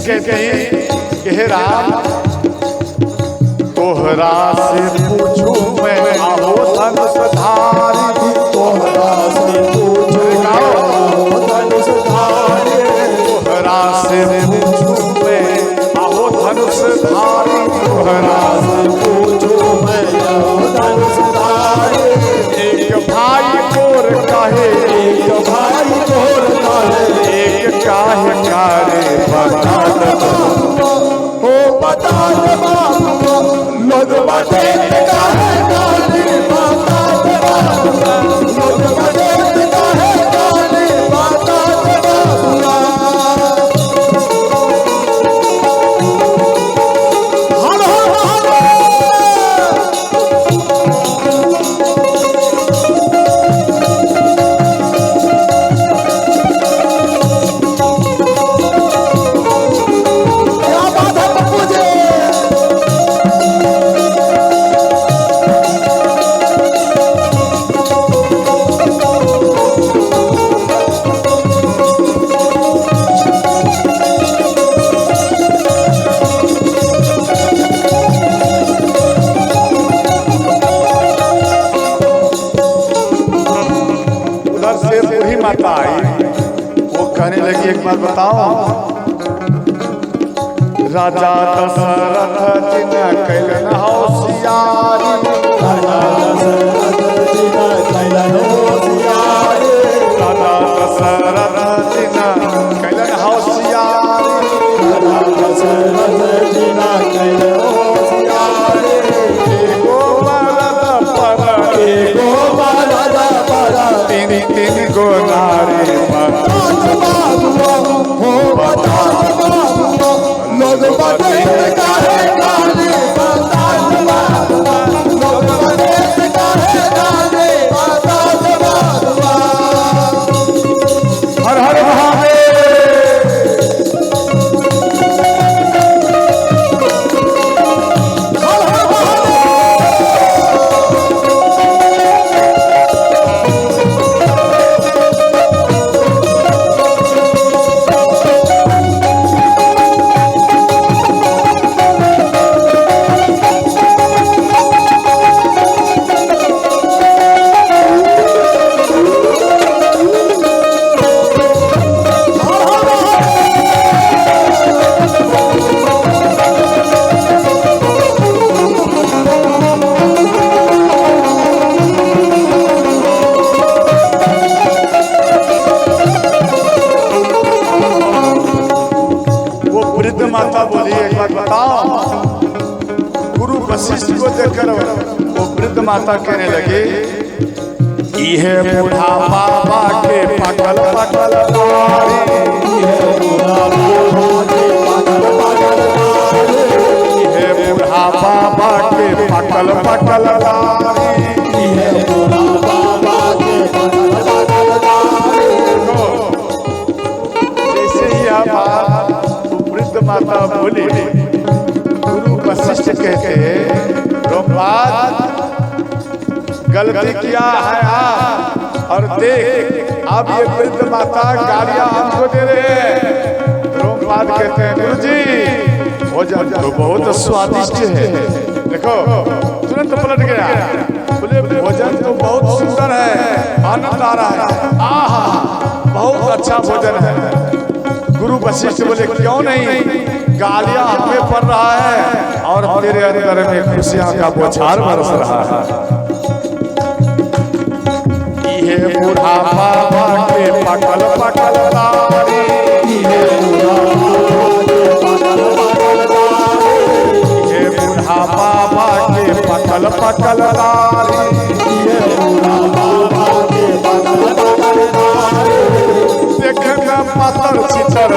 कहते हैं कि हे राम, तोहरा से पूछूं मैं आहो धनुषधारी, तोहरा से पूछूं आहो धनुषधारी, तोहरा से पूछूं मैं आहो धनुषधारी, तोहरा से पूछूं मैं आहो धनुषधारी। एक भाई गोर कहे, एक भाई गोर कहे, एक काहे कारे बता हो, बता लोग बातें काहे कारी, बता माता आई, वो कहने लगी एक बात बताओ, राजा दशरथ जी ने कैलन होशियारी, राजा दशरथ जी ने कैलन होशियारी, राजा दशरथ जी ने कैलन होशियारी, राजा दशरथ जी ने कैलन होशियारी। एगो मरद पर एगो मरद पर तीन तीन गो नारी पर, हो बतास बाबुआ, लोग बने काहे गाने, बतास बाबुआ, लोग बने काहे गाने, बतास बाबुआ। हर हर महादेव। माता बोली एक बात बताओ, गुरु वशिष्ठ को देखकर वो वृद्ध माता कहने लगी, ये बूढ़ा बाबा के पकल पकल नारी, ये बूढ़ा बाबा के पकल पकल नारी, ये बूढ़ा बाबा के पकल पकल नारी, ये बूढ़ा बाबा के पकल पकल नारी। जैसे ही यह बात वृद्ध माता बोली, गुरु वशिष्ठ कहते ब्रह्माद गलती किया है और देख अब ये वृद्ध माता गालियां हमको दे रहे हैं। ब्रह्माद कहते हैं गुरु जी भोजन तो बहुत स्वादिष्ट है, देखो तुरंत पलट गया, बोले भोजन तो बहुत सुंदर है, आनंद आ रहा है, आहा बहुत अच्छा भोजन है। गुरु वशिष्ठ बोले क्यों नहीं, गालियां हमें पड़ रहा है और तेरे अंदर में खुशियां का बौछार बरस रहा है। ये बूढ़ा बाबा के पकल पकल नारी, ये बूढ़ा बाबा के पकल पकल नारी, ये बूढ़ा बाबा के पकल पकल नारी, ये बूढ़ा बाबा के पकल पकल नारी। देखना पातर चितर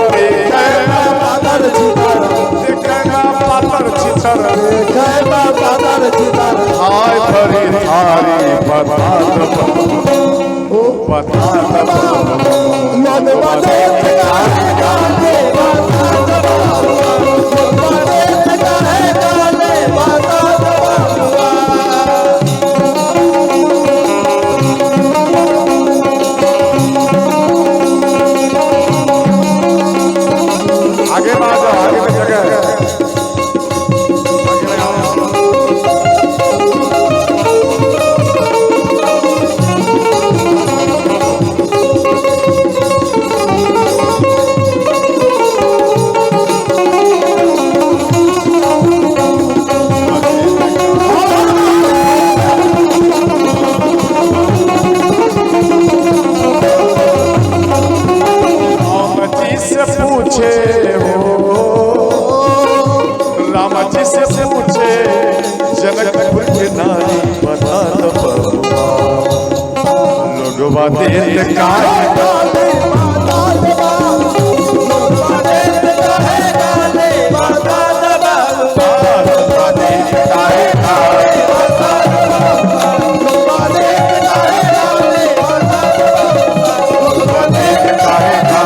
पातर चितर, देखना पातर चितर, देखना पातर चितर, हाय भरी थारी बता मन बने काहे गाने, बतास बाबुआ, मन बने काहे गाने, बतास बाबुआ। आगे बढ़ जाओ, आगे की जगह है। जनकपुर के नारी बता दो बबुआ, लोगवा देत काहे गाने, बतास बाबुआ, मन बने काहे गाने, बतास बाबुआ, लोगवा देत काहे काहे, बतास बाबुआ, मन बने काहे गाने, बतास बाबुआ, मन बने काहे काहे,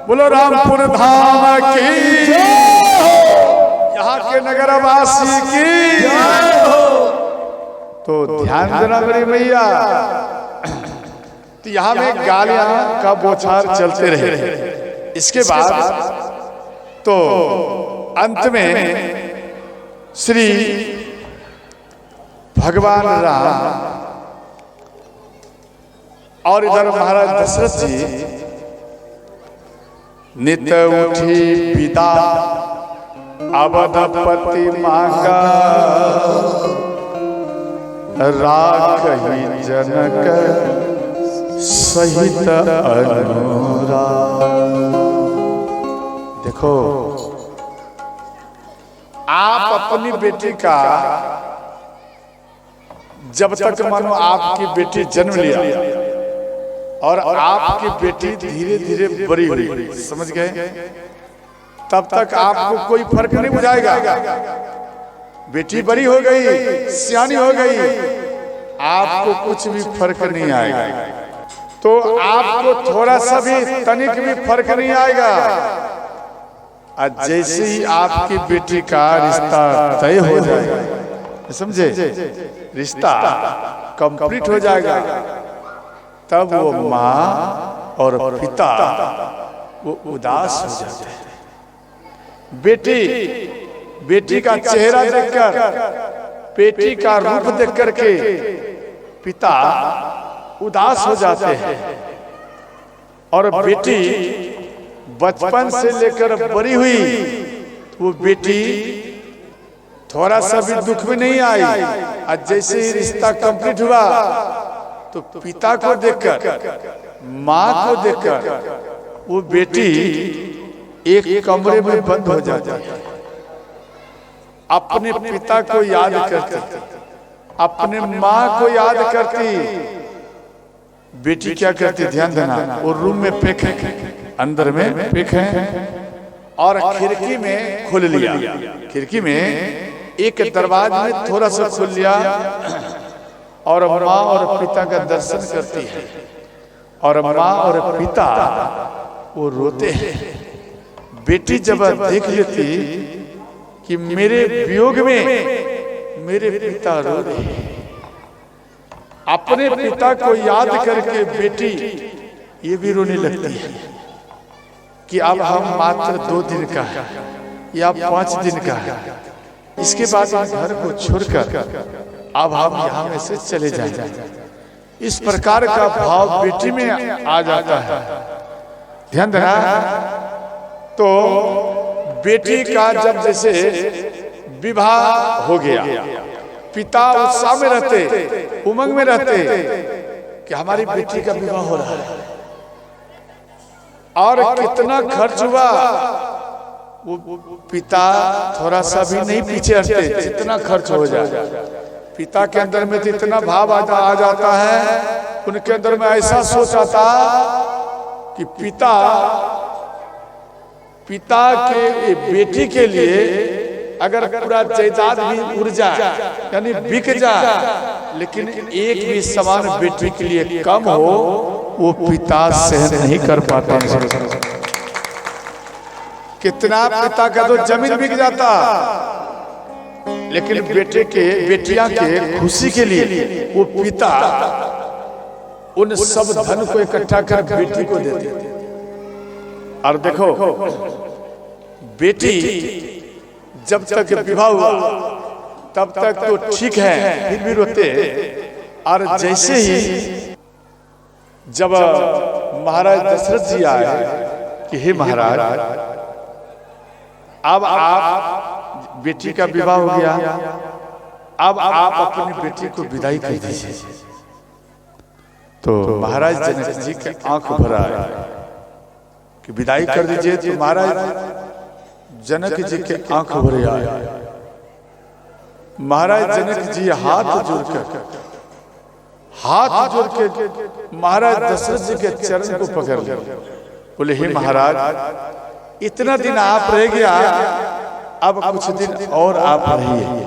बोलो रामपुर धाम की, यहाँ के नगरवासी की। तो ध्यान देना मेरी मैया, तो यहाँ में गालियां का बौछार चलते रहे। इसके बाद तो अंत में श्री भगवान राम और इधर महाराज दशरथ जी नित उठी पिता अवधपति मांगा राखहि जनक सहित अनुराग। देखो, आप अपनी बेटी का जब तक मानो आपकी बेटी जन्म लिया और आपकी बेटी धीरे धीरे बड़ी हुई, समझ गए, तब तक आपको कोई फर्क नहीं बुझाएगा। बेटी बड़ी हो गई, सियानी हो गई, आपको कुछ भी फर्क नहीं आएगा। तो आपको थोड़ा सा भी तनिक भी फर्क नहीं आएगा। आज जैसे ही आपकी बेटी का रिश्ता तय हो जाएगा, समझे, रिश्ता कंप्लीट हो जाएगा, तब वो माँ और पिता वो उदास हो जाते हैं। बेटी का चेहरा देखकर, बेटी का रूप देख करके पिता उदास हो जाते हैं। और बेटी बचपन से लेकर बड़ी हुई, वो बेटी थोड़ा सा भी दुख में नहीं आई। आज जैसे ही रिश्ता कंप्लीट हुआ तो पिता को देखकर, माँ को देखकर वो बेटी एक कमरे में बंद हो जाती है, अपने पिता को याद करती, अपने माँ को याद करती। बेटी क्या करती, ध्यान देना, वो रूम में पैक है, अंदर में पैक है, और खिड़की में खोल लिया, खिड़की में एक दरवाजे में थोड़ा सा खोल लिया, और माँ और पिता का दर्शन करती है। और माँ और पिता वो रोते हैं। बेटी जब देख लेती कि मेरे वियोग में मेरे पिता रो रहे हैं, अपने पिता को याद करके बेटी ये भी रोने लगती है कि अब हम मात्र 2 दिन का है या 5 दिन का है, इसके बाद घर को छोड़कर अब हम यहाँ में से चले जाएं। इस प्रकार का भाव बेटी में आ जाता है। ध्यान देना। तो बेटी का जब जैसे विवाह हो गया, पिता उत्साह में रहते, उमंग में रहते कि हमारी बेटी का विवाह हो रहा है, और कितना खर्च हुआ, वो पिता थोड़ा सा भी नहीं पीछे हटते, जितना खर्च हो जाए। पिता के अंदर में तो इतना भाव आ जाता है, उनके अंदर में ऐसा सोच आता कि पिता के बेटी के लिए अगर पूरा जायदाद भी उड़ जाए, यानी बिक जाए, लेकिन एक भी सामान बेटी के लिए कम हो, वो पिता सहन नहीं कर पाता। कितना पिता का तो जमीन बिक जाता, लेकिन बेटियां के खुशी के लिए वो पिता उन सब धन को इकट्ठा कर बेटी को देते। और देखो, बेटी जब तक विवाह हुआ तब तक तो ठीक है, फिर भी रोते। और जैसे ही जब महाराज दशरथ जी आए कि हे महाराज, अब आप बेटी का विवाह हो गया, अब आप अपनी बेटी को विदाई कर दीजिए। तो महाराज जनक जी के आंख भर आए कि विदाई कर दीजिए। तो महाराज जनक जी के आंख भरे आए। महाराज जनक जी हाथ जोड़ के महाराज दशरथ जी के चरण को पकड़ लिया। बोले, हे महाराज, इतना दिन आप रह गया, अब कुछ दिन और आप रहिए।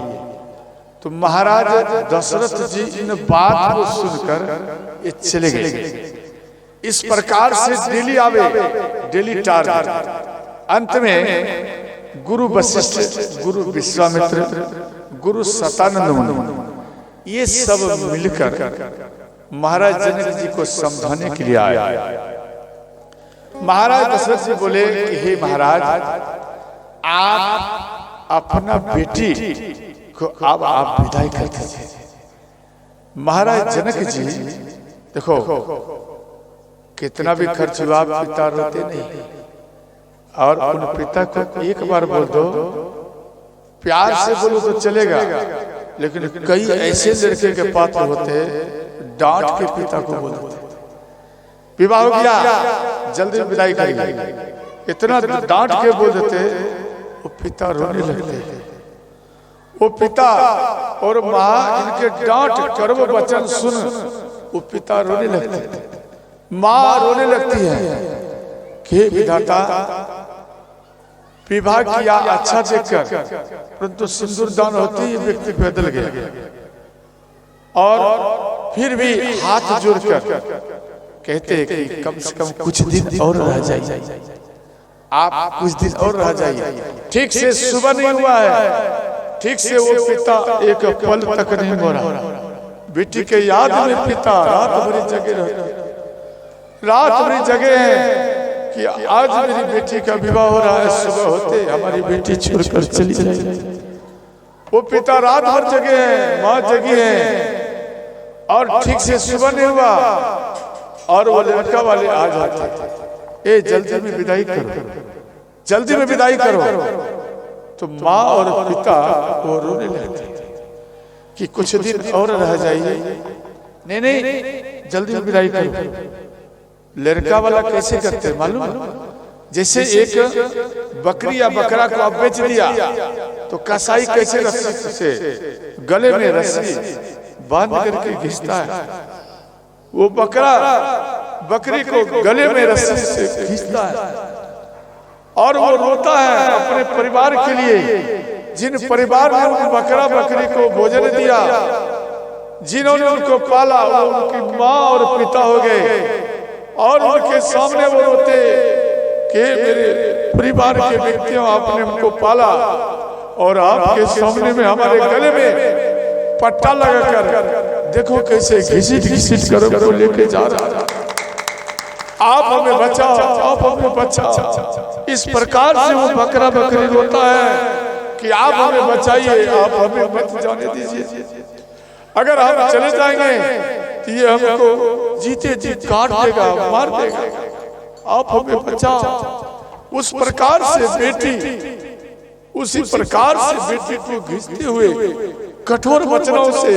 तो महाराज दशरथ जी इन बात को सुनकर ये चले गए। इस प्रकार से डेली आवे, डेली टारगेट। अंत में गुरु वशिष्ठ, गुरु विश्वामित्र, गुरु सतानंद, ये सब मिलकर महाराज जनक जी को समझाने के लिए आए। महाराज दशरथ जी बोले कि हे महाराज, आप अपना बेटी को अब आप विदाई करते थे। महाराज जनक जी देखो कितना भी खर्च हुआ पिता रोते नहीं, और उन पिता को एक बार बोल दो, प्यार से बोलो तो चलेगा, लेकिन कई ऐसे लड़के के पात्र होते डांट के पिता को बोल देते, विवाह हो गया जल्दी विदाई करेंगे, इतना डांट के बोल देते, वो पिता रोने लगते। वो पिता और माँ इनके डांट कर्म वचन सुन वो पिता रोने लगते, माँ रोने लगती है कि विधाता विवाह किया अच्छा देखकर, परंतु सिंदूर दान होते ही व्यक्ति बदल गया, और फिर भी हाथ जोड़कर कहते हैं कि कम से कम कुछ दिन और रह जाइए, आप कुछ दिन और रह जाइए। ठीक से सुबह नहीं हुआ है, ठीक से वो पिता एक पल तक नहीं हो रहा, बेटी के याद में पिता रात भरी जगे रहते, रात भरी जगे हैं कि आज मेरी बेटी का विवाह हो रहा है, सुबह होते हमारी बेटी छोड़कर चली जाएगी। वो पिता रात भर जगे हैं, माँ जगी है, और ठीक से सुबह नहीं हुआ, और वो लड़का वाले आ जाते, ए जल्दी में विदाई करो, जल्दी में विदाई करो। तो माँ और पिता वो रोने लगते कि कुछ दिन और रह जाइए, नहीं नहीं जल्दी में विदाई करो। लड़का वाला कैसे करते मालूम, जैसे एक बकरी या बकरा को आप बेच दिया तो कसाई कैसे रस्सी से गले में रस्सी बांध करके घिसता है, वो बकरा बकरी को गले में रस्सी से खींचता है, और वो रोता है अपने परिवार के लिए, जिन परिवार ने उन बकरा बकरी को भोजन दिया, जिन्होंने उनको पाला, वो उनकी माँ और पिता हो गए, और उनके सामने वो रोते कि मेरे परिवार के व्यक्तियों आपने हमको पाला, और आपके सामने में हमारे गले में पट्टा लगाकर देखो कैसे घिसिट घिसिट कर हमको लेके जा रहा है, आप हमें बचाओ, आप हमें बचाओ। इस प्रकार से वो बकरा बकरी रोता है कि आप हमें बचाइए, आप हमें मत जाने दीजिए, अगर हम चले जाएंगे तो ये हमको जीते जी काट देगा, मार देगा, आप हमें बचाओ। उस प्रकार से बेटी, उसी प्रकार से बेटी को घिसते हुए कठोर वचनों से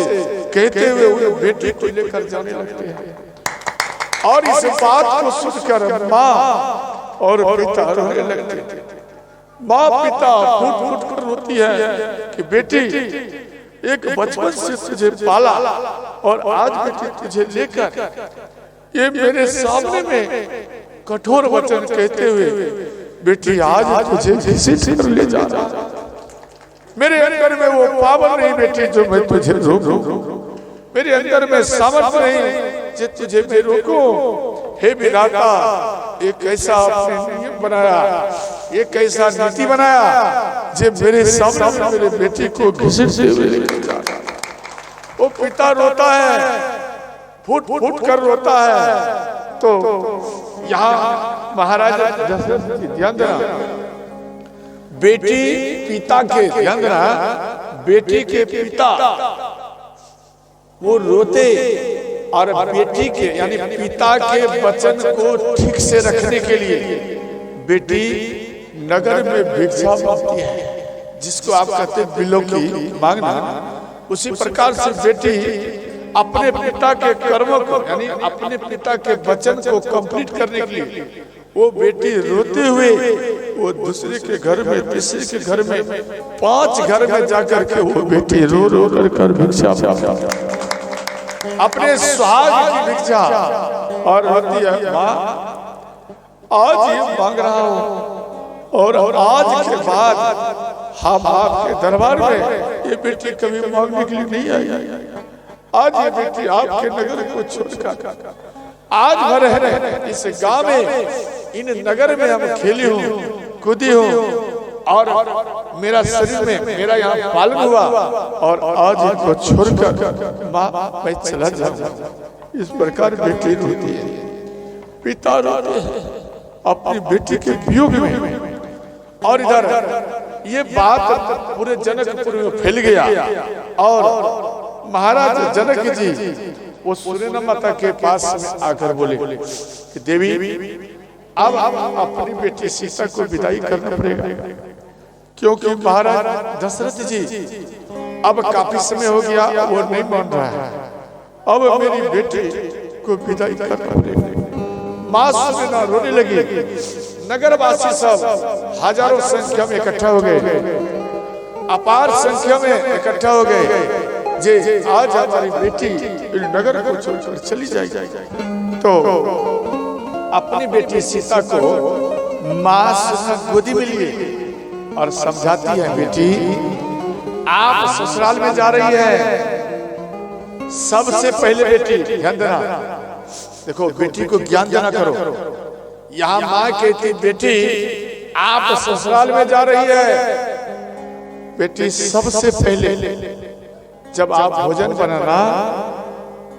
कहते हुए उन बेटी को लेकर जाने लगते हैं, और इस बात को सुनकर माँ और पिता रोने लगते। माँ पिता फूट फूट कर रोती है कि बेटी एक बचपन से तुझे पाला, और आज बेटी तुझे लेकर ये मेरे सामने में कठोर वचन कहते हुए बेटी आज तुझे घसीट कर ले जा रहा, मेरे अंदर में वो पावर नहीं बेटी जो मैं तुझे रोकूं, मेरे अंदर में सामर्थ्य नहीं जो तुझे मैं रोकूं। हे विधाता, ये कैसा आपने नियम बनाया, ये कैसा नीति बनाया जो मेरे सामने मेरे बेटी को घसीटते हुए लेके जा रहा। वो पिता रोता है, फूट फूट कर रोता है। तो यहाँ महाराज दशरथ जी ध्यान देना, बेटी पिता के, ध्यान देना, बेटी के पिता वो रोते, और बेटी के यानी पिता के वचन को ठीक से रखने के लिए बेटी नगर में भिक्षा मांगती है, जिसको आप कहते हैं बिलो की मांगना। उसी प्रकार से बेटी अपने पिता के कर्मों को यानी अपने पिता के वचन को कंप्लीट करने के लिए वो बेटी रोते हुए वो दूसरे के घर में, तीसरे के घर में, 5 घर में जाकर के वो बेटी रो रो कर भिक्षा मांगती, अपने सुहाग की भिक्षा, और होती है माँ आज ये मांग रहा हूँ, और आज के बाद हम आपके दरबार में ये बेटी कभी मांगने के लिए नहीं आई, आज ये बेटी आपके नगर को छोड़कर आज भर है इस गांव में, इन नगर में हम खेली हूँ, कूदी हूँ, और मेरा शरीर में मेरा यहाँ पालन हुआ, और आज इनको छोड़कर माँ मैं चला जाऊँ। इस प्रकार बेटी रोती है, पिता रोते हैं अपनी बेटी के वियोग में। और इधर ये बात पूरे जनकपुर में फैल गया और महाराज जनक जी वो सुनैना माता के पास में आकर बोले कि देवी अब अपनी बेटी सीता को विदाई करना पड़ेगा, क्योंकि महाराज दशरथ जी अब काफी समय हो गया, वो नहीं मान रहा है, अब मेरी बेटी को विदाई करना पड़ेगा। माँ सुनैना रोने लगी। नगरवासी सब हजारों संख्या में इकट्ठा हो गए, अपार संख्या में इकट्ठा हो गए जे आज हमारी बेटी नगर को छोड़कर चली जाएगी। तो अपनी बेटी सीता को माँ सुनैना गोदी में लिए और समझाती है, बेटी आप ससुराल में जा रही है, सबसे पहले बेटी ध्यान देना, देखो बेटी को ज्ञान देना करो। यहाँ माँ कहती बेटी आप ससुराल में जा रही है, बेटी सबसे पहले जब आप भोजन बनाना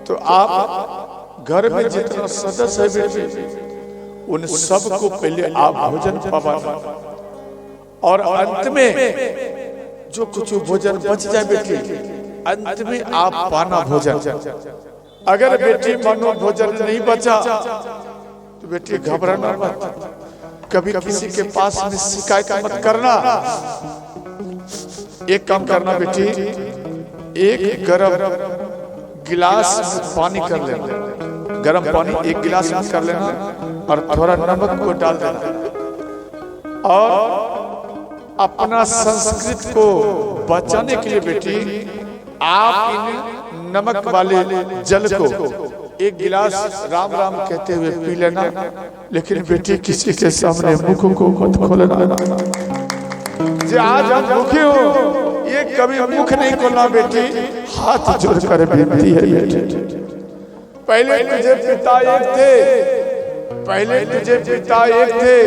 तो आप घर में जितना सदस्य है बेटी उन सबको पहले आप भोजन पवाना, और अंत में जो कुछ भोजन बच जाए बेटी अंत में आप पाना भोजन। अगर बेटी मानो भोजन नहीं बचा तो बेटी घबराना मत, कभी किसी के पास में शिकायत मत करना। एक काम करना बेटी, एक गरम गिलास में पानी कर लेना, गरम पानी एक गिलास में कर लेना और थोड़ा नमक को डाल देना, और अपना संस्कृत को बचाने के लिए बेटी आप इन नमक वाले जल को एक गिलास राम राम कहते हुए पी लेना, लेकिन बेटी किसी के सामने मुख को मत खोलना। जे आज हम भूखे हो ये कभी मुख नहीं खोलना बेटी, हाथ जोड़कर विनती है बेटी। पहले तुझे पिता एक थे, पहले तुझे पिता एक थे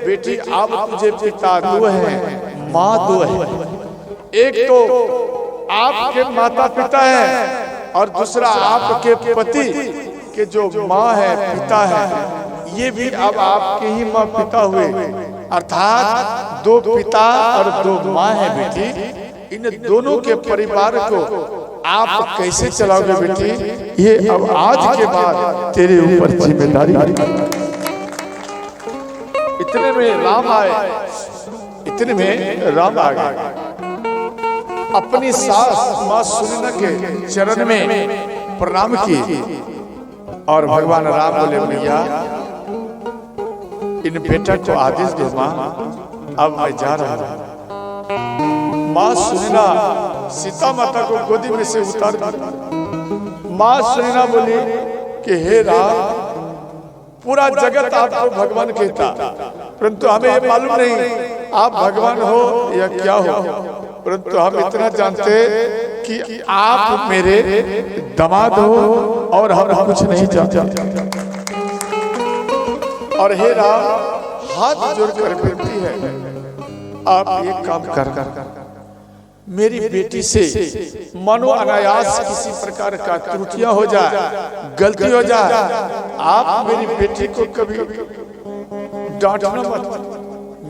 बेटी, अब तुझे पिता दो है, माँ दो है। एक तो आपके माता पिता है और दूसरा आपके पति के जो माँ है पिता है, ये भी अब आपके ही माँ पिता हुए, अर्थात दो पिता और दो माँ है बेटी। इन दोनों के परिवार को आप कैसे चलाओगे बेटी, ये अब आज के बाद तेरे ऊपर जिम्मेदारी। इतने में राम आए, इतने में राम आ गए, अपनी सास माँ सुनैना के चरण में प्रणाम की और भगवान राम बोले, भैया इन बेटा को आदेश दो माँ, अब मैं जा रहा हूं। माँ सुनैना सीता माता को गोदी में से उतार दी। माँ सुनैना बोली कि हे राम, पूरा जगत आपको भगवान कहता, परंतु हमें ये मालूम नहीं आप भगवान हो या क्या हो, परंतु हम इतना जानते कि आप मेरे दामाद हो और हम कुछ नहीं जानते। और हे राम, हाथ जोड़कर विनती है, आप एक काम कर मेरी बेटी से मनो अनायास किसी प्रकार का त्रुटियां हो जाए, गलती हो जाए, आप मेरी बेटी को कभी डांटना मत।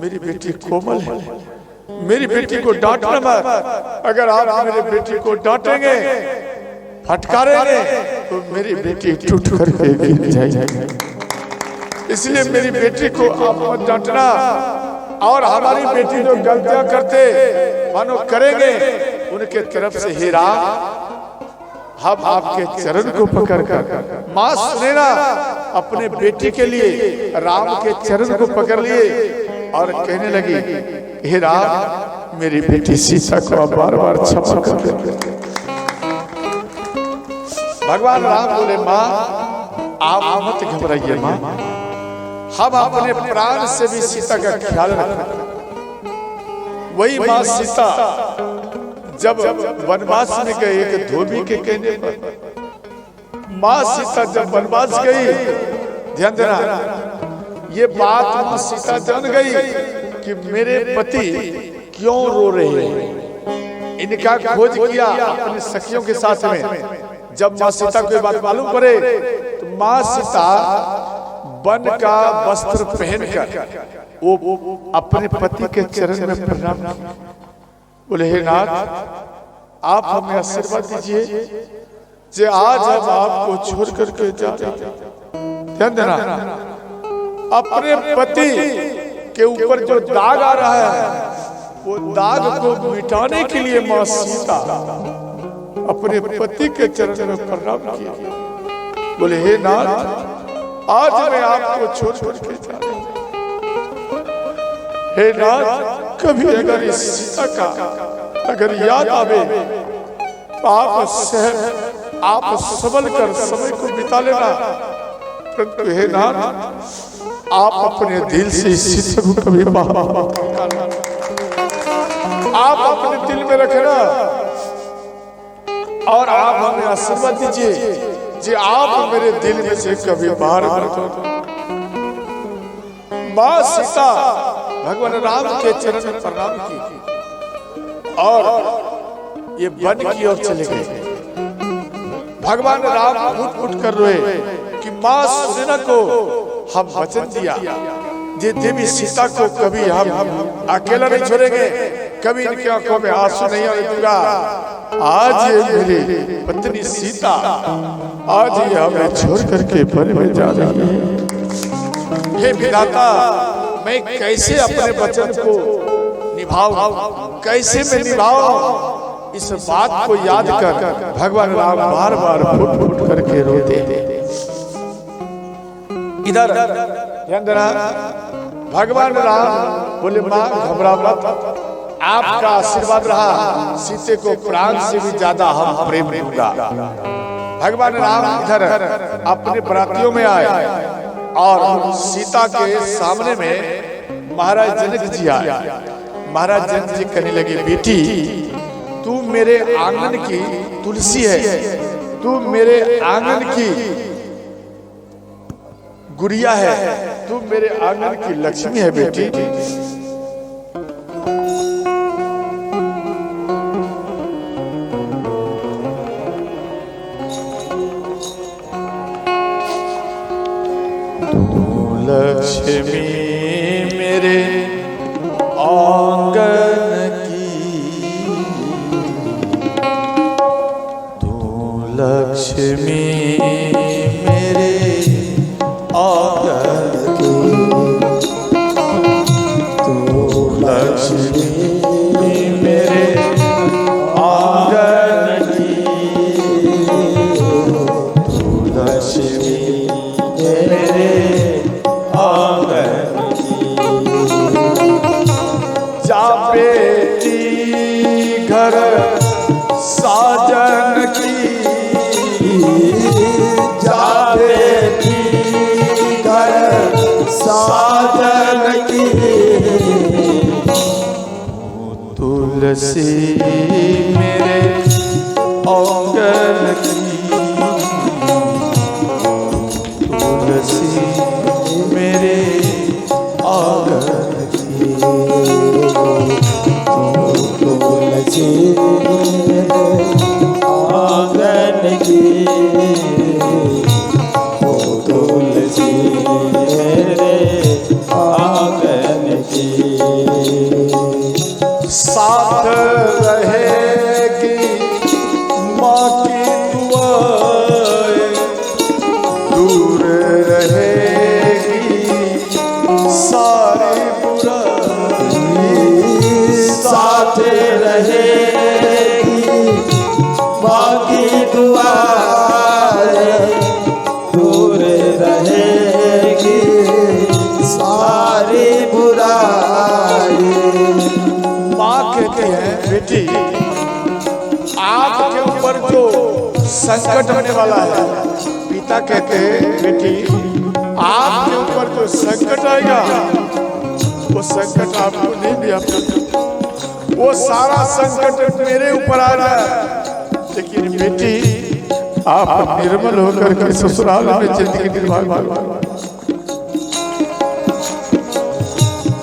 मेरी बेटी कोमल है, मेरी बेटी को डांटना मत। अगर आप मेरी बेटी को डांटेंगे, फटकारेंगे, तो मेरी बेटी टूट करके गिर जाएगी। इसलिए मेरी बेटी को आप मत डांटना, और हमारी बेटी जो गलतियां करते मानो करेंगे उनके तरफ से हे राम, हम आपके चरण को पकड़कर, माँ सुनैना अपने बेटी के लिए राम के चरण को पकड़ लिए और कहने लगी, हे राम, मेरी बेटी सीता को आप बार बार क्षमा कर दे। भगवान राम बोले, माँ आप मत घबराइए माँ, हम अपने प्राण से भी सीता का ख्याल रखें। वही माँ सीता जब वनवास में गए, एक धोबी के कहने पर माँ सीता जब वनवास गई, ध्यान देना, ये बात माँ सीता जान गई कि मेरे पति क्यों रो रहे हैं। इनका खोज किया अपने सखियों के साथ में। जब माँ सीता को ये बात मालूम पड़े, तो माँ सीता वन का वस्त्र पहनकर वो अपने पति के चरण में प्रणाम किया। बोले हे नाथ, आप हमें आशीर्वाद दीजिए जे आज हम आपको छोड़ करके जा रहे हैं। ध्यान देना, अपने पति के ऊपर जो दाग आ रहा है वो दाग को मिटाने के लिए मां सीता अपने पति के चरण में प्रणाम किया। बोले हे नाथ, आज मैं आपको छोड़ करके जा रहा हूं। हे नाथ, कभी अगर इस सीता का अगर याद आवे तो आप संभल कर समय को बिता लेना, परंतु हे नाथ, आप अपने दिल से इस सीता को कभी बाहर मत निकालना। आप अपने दिल में रखना और आप हमें आशीर्वाद दीजिए जी आप मेरे दिल में से कभी बाहर मत हो। मां सीता भगवान राम के चरण में प्रणाम की और ये वन की ओर चले गए। भगवान राम फूट फूट कर रोए कि मां सुनैना को हम वचन दिया जे देवी सीता को कभी हम अकेला नहीं छोड़ेंगे, कभी इनकी आंखों में आंसू नहीं आने दूंगा। आज ये मेरी पत्नी सीता आज ये हमें छोड़ करके वन में जा रही है। हे विधाता, मैं कैसे अपने वचन को निभाऊं, कैसे मैं निभाऊं, इस बात को याद कर भगवान राम बार बार फुट फुट करके रोते हैं। इधर ध्यान देना, भगवान राम बोले मां घबरा मत, आपका आशीर्वाद रहा, सीते को प्राण से भी ज्यादा हम प्रेम दूंगा। भगवान राम इधर अपने बरातियों में आए और सीता के सामने में महाराज जनक जी आए। महाराज जनक जी कहने लगे, बेटी तू मेरे आंगन की तुलसी है, तू मेरे आंगन की गुड़िया है, तू मेरे आंगन की लक्ष्मी है बेटी। लक्ष्मी मेरे आंगन की, तू लक्ष्मी मेरे आंगन की, तू लक्ष्मी मेरे आंगन की, तू लक्ष्मी मेरे जा बेटी घर साजन की, जा बेटी घर साजन की, तुलसी मेरे आंगन की, तुलसी मेरे आंगन की, तुलसी आंगन की, तुलसी आंगन की, साथ रहेगी माँ की दुआएं, दूर रहेगी सारी बुराई, साथ रहेगी बाकी दुआएं, दूर रहेगी सारी बुराई। माँ कहती है बेटी आपके ऊपर जो संकट होने वाला है, पिता कहते हैं बेटी आपके ऊपर जो संकट आएगा वो संकट आपको नहीं भी आपको, वो सारा संकट मेरे ऊपर आ रहा है। लेकिन बेटी आप निर्मल होकर के ससुराल में जिंदगी निर्वाह करो,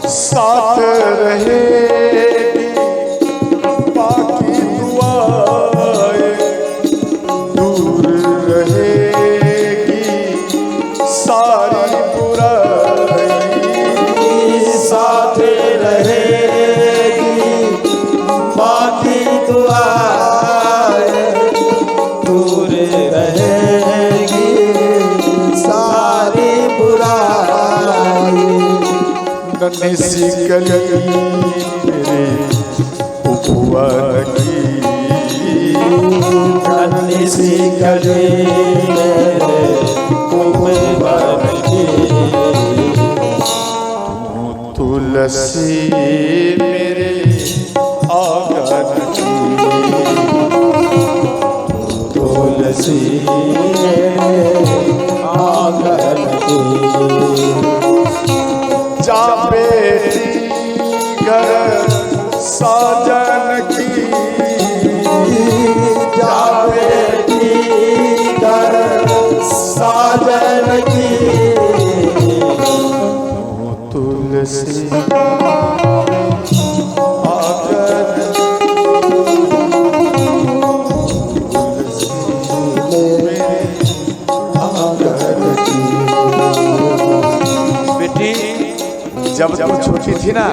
साथ रहेगी बाकी दुआएं, दूर रहेगी सारी बुराई, तुलसी आंगन की जा बेटी घर साजन की जा बेटी घर साजन की तुलसी बेटी जब जब छोटी थी ना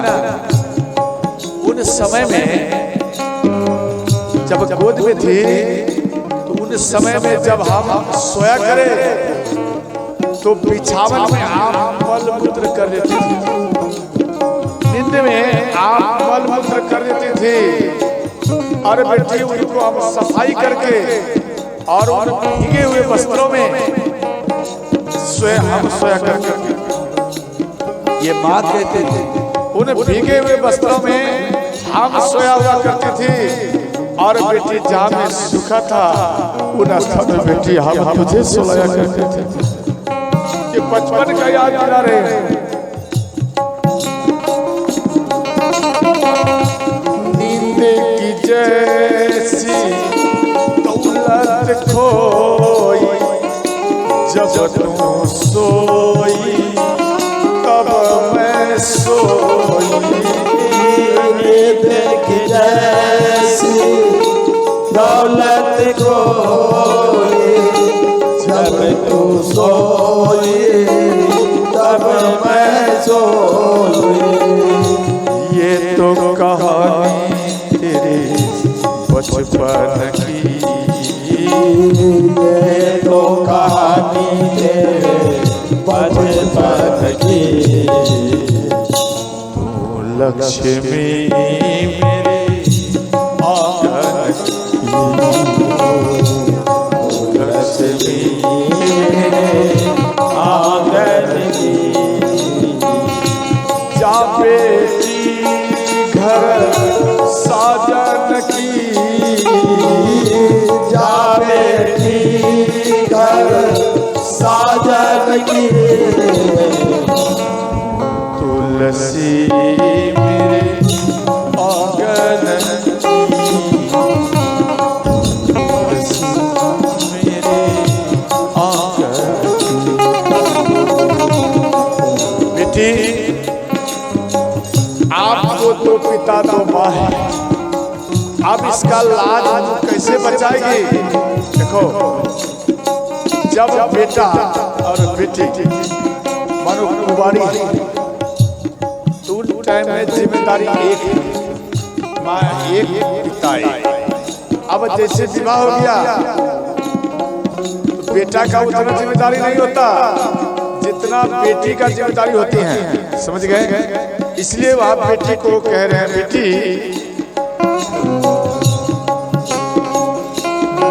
उन समय में जब गोद में थी तो उन समय में जब हम सोया करे तो बिछावन में आप मल मूत्र कर लेती थी, नींद में आप मल मूत्र कर लेती थी। अरे बेटी उनको हम सफाई करके और उन भीगे हुए वस्त्रों में हम सोया करके ये माँ कहते थे उन भीगे हुए वस्त्रों में हम सोया हुआ करती थी। और बेटी जहाँ में सूखा था उन स्थान में बेटी हम तुझे सोया करते थे। ये बचपन का याद दिला रहे हैं। नींद की जैसी दौलत खोई जब तू सोई तब मैं सोई। नींद की जैसी दौलत खोई जब तू सोई तब मैं सोई। ये तो कहानी तेरे बचपन की, ये तो कहानी तेरे बचपन की। तू लक्ष्मी मेरे आंगन की, लक्ष्मी आंगन की। जा बेटी घर साजन की, जा बेटी घर साजन की। तुलसी मेरे आंगन की, तुलसी मेरे आंगन की। बेटी आपको तो पिता तो माँ है, अब इसका लाज कैसे बचाएगी? देखो जब बेटा और बेटी मानो कुंवारी तो उन टाइम में जिम्मेदारी एक है, माँ एक पिता एक। अब जैसे विवाह हो गया तो बेटा का उतना जिम्मेदारी नहीं होता जितना बेटी का जिम्मेदारी होती है, समझ गए? इसलिए वह बेटी को कह रहे हैं बेटी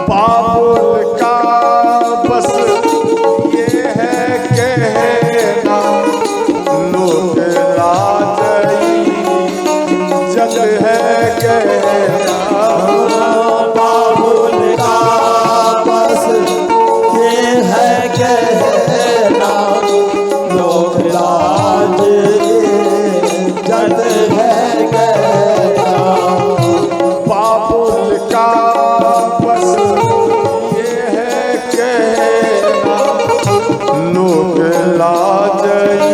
बाबुल का बस ये है कहना लोग लाजई जग है कहना। बाबुल का बस ये है कहना लोग लाज जग है कहना। बाबुल का बस ये है कहना लोग लाजई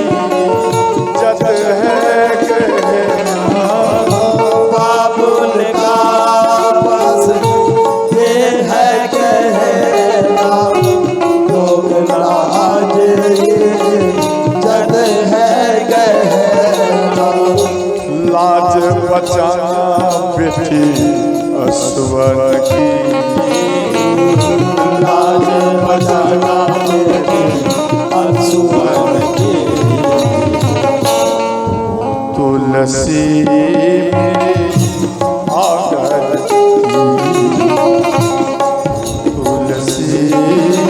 जग है कहना। बाबुल का बस ये है कहना लोग लाज जग है कहना। लाज बचाना बेटी असवर की, लाज बचाना बेटी असुवन की। तुलसी मेरे आंगन की, तुलसी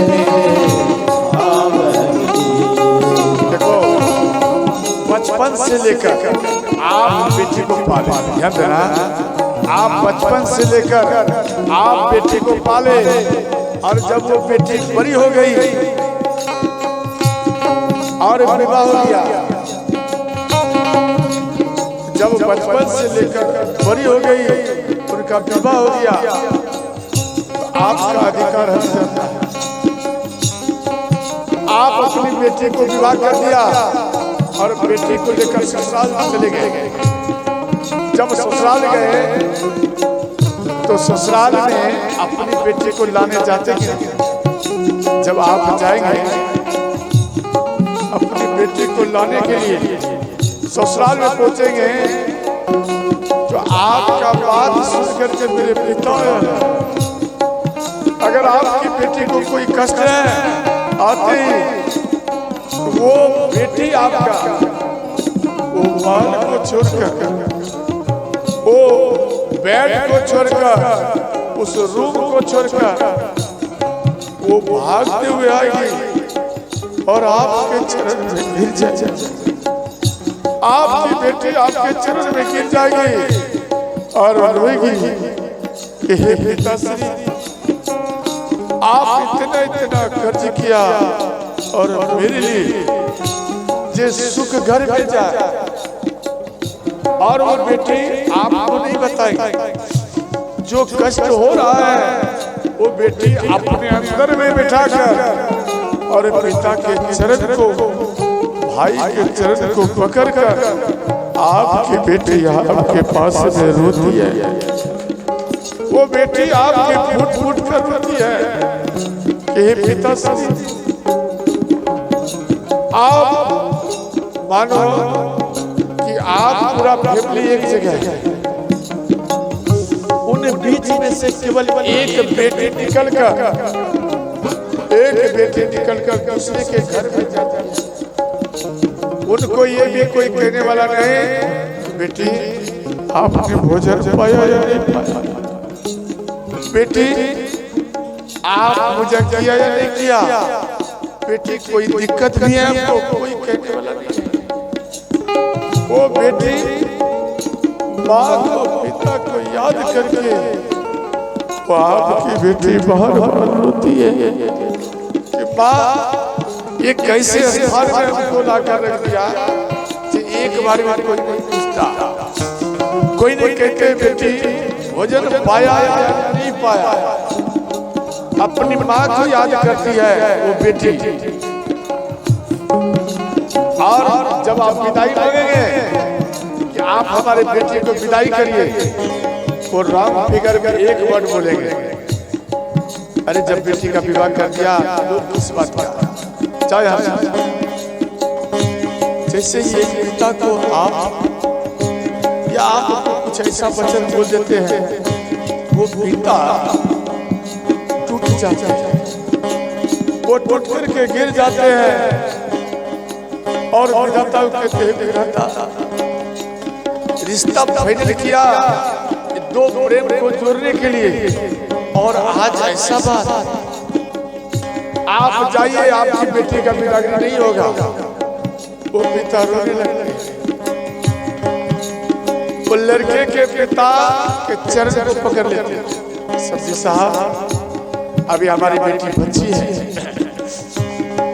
मेरे आंगन की। देखो बचपन से लेकर आप बेटी को पाले, ध्यान देना, आप बचपन से लेकर आप बेटी को पाले और जब वो बेटी बड़ी हो गई और विवाह हो गया, जब बचपन से लेकर बड़ी हो गई उनका विवाह हो गया, तो आपका अधिकार हट जाता है। आप अपनी बेटी को विवाह कर दिया और बेटी को लेकर ससुराल चले गए। जब ससुराल गए तो ससुराल में अपनी बेटी को लाने जाते हैं। जब आप जाएंगे अपनी बेटी को लाने के लिए ससुराल में पहुंचेंगे तो आपका बात सुन करके मेरे पिता अगर आपकी बेटी को कोई कष्ट है आती वो बेटी आपका वो बाल को छोड़कर वो बेड को छोड़कर उस रूम को छोड़कर वो भागते हुए आएगी और आपके चरण में गिर जाएगी। आपकी बेटी आपके चरण में गिर जाएगी और रोएगी कि हे पिताश्री, आप इतना खर्च किया और मेरे लिए जे सुख घर भेजा, और वो बेटी आपको नहीं बताएगी। जो कष्ट हो रहा है वो बेटी अपने अंदर में बिठाकर और पिता के चरण को, भाई के चरण को पकड़कर आपकी बेटी आपके पास में रोती है। वो बेटी आपके फूट फूट कर रोती है कि हे पिताश्री, आप मानो कि आप पूरा फैमिली एक जगह है, उन बीच में से केवल एक बेटी निकलकर दूसरे के घर में जाती है। उनको ये भी कोई कहने वाला नहीं बेटी आपने भोजन पाया या नहीं पाया, बेटी आप मुझे किया या नहीं किया, बेटी कोई दिक्कत नहीं है आपको, कोई कहने वाला नहीं। वो बेटी माँ को पिता को याद करके वो आपकी बेटी बार बार रोती है कि माँ ये कैसे स्थान में हमको लाकर रख दिया कि एक बार में कोई नहीं पूछता, कोई नहीं कहते बेटी भोजन पाया या नहीं पाया। अपनी माँ को याद करती है वो बेटी। और जब आप विदाई मांगेंगे कि आप हमारे बेटे को विदाई करिए, वो राम फिगर कर एक वर्ड बोलेंगे, अरे जब बेटी का विवाह कर दिया तो किस बात का चाहे हम जैसे ये पिता को आप या आप कुछ ऐसा वचन बोल देते हैं, वो पिता टूट जाता है, वो टूट करके गिर जाते हैं और विधाता कहते हैं विधाता रिश्ता फाइनल किया दो प्रेम को जोड़ने के लिए, और आज ऐसा बात आप जाइए आपकी बेटी का विवाह नहीं होगा। वो पिता रोने लगते, वो लड़के के पिता के चरण को पकड़ लेते, सब्जी साहब अभी हमारी बेटी बच्ची है,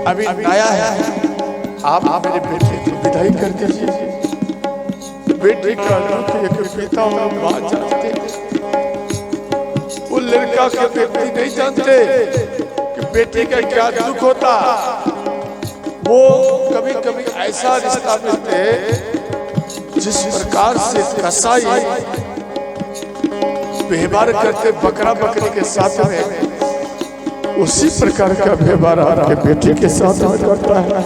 अभी नया है, आप मेरे बेटे को विदाई कर दीजिए। बेटी का दुख पिता और माँ जानते, वो लड़का के व्यक्ति नहीं जानते कि बेटे का क्या दुख होता। वो कभी कभी ऐसा रिश्ता मिलते जिस प्रकार से कसाई व्यवहार करते बकरा बकरी के साथ में, उसी प्रकार का व्यवहार आपके बेटे के साथ करता है।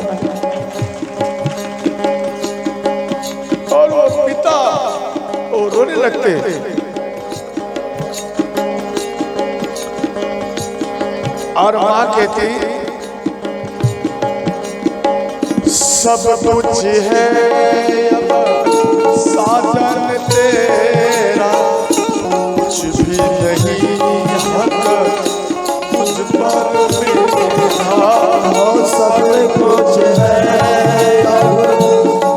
और वो पिता वो रोने लगते, और माँ कहती सब कुछ है अब साजन तेरा, कुछ भी नहीं हक कुछ पर मेरा, सब कुछ है अब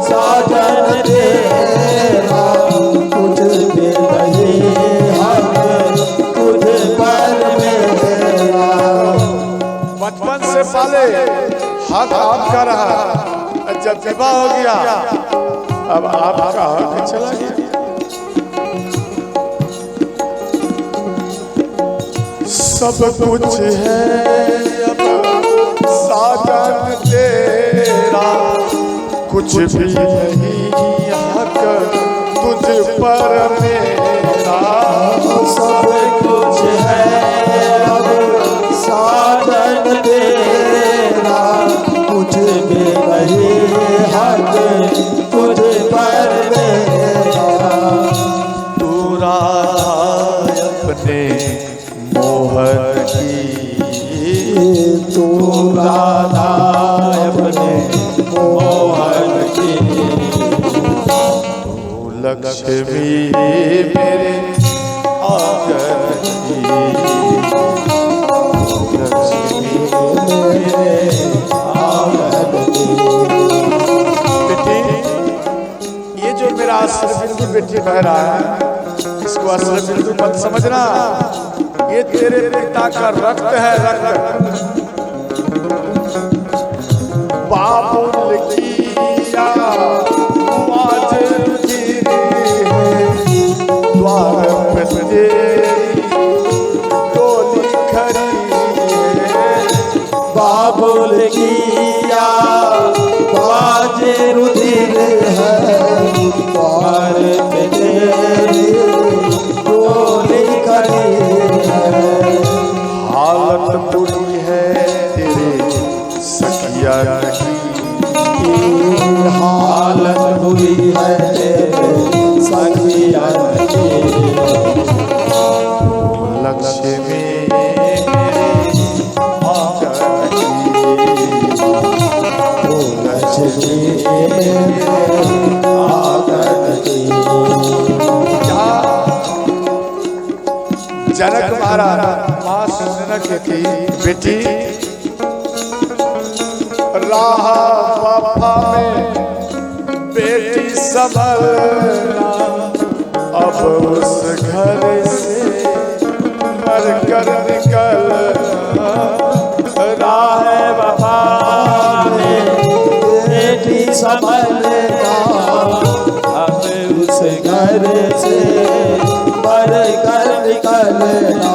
साजन तेरा, कुछ भी नहीं हक कुछ पर मेरा। जब विवाह हो गया अब आपका हक चला गया। सब कुछ है अब साधन तेरा, कुछ भी नहीं हक तुझ पर मेरा। सब कुछ है अब साधन तेरा, कुछ भी नहीं हक तुझ पर मेरा। तू राधा अपने मोहन की, तू राधा अपने मोहन की, लक्ष्मी मेरे आंगन की, लक्ष्मी मेरे आंगन की। बेटी ये जो मेरा आश्रय बिंदु बेटी बह रहा है इसको आश्रय बिंदु मत समझना, ये तेरे पिता का रक्त है, रक्त। बाबुल किया बाज द्वार पे तेरी डोली खड़ी है। बाबुल किया बाजे रुधिर है, द्वार पे तेरी डोली खड़ी है। हालत बुरी है तेरे सखिया की, हालत बुरी है तेरे सखिया की। लक्ष्मी मेरे आंगन की, लक्ष्मी मेरे आंगन की। जनक महाराज माँ सुनना कहती बेटी राह वफा में बेटी संभलना, अब उस घर से मर कर निकलना। राह वफा में बेटी संभलना, अब उस घर से मर कर निकलना।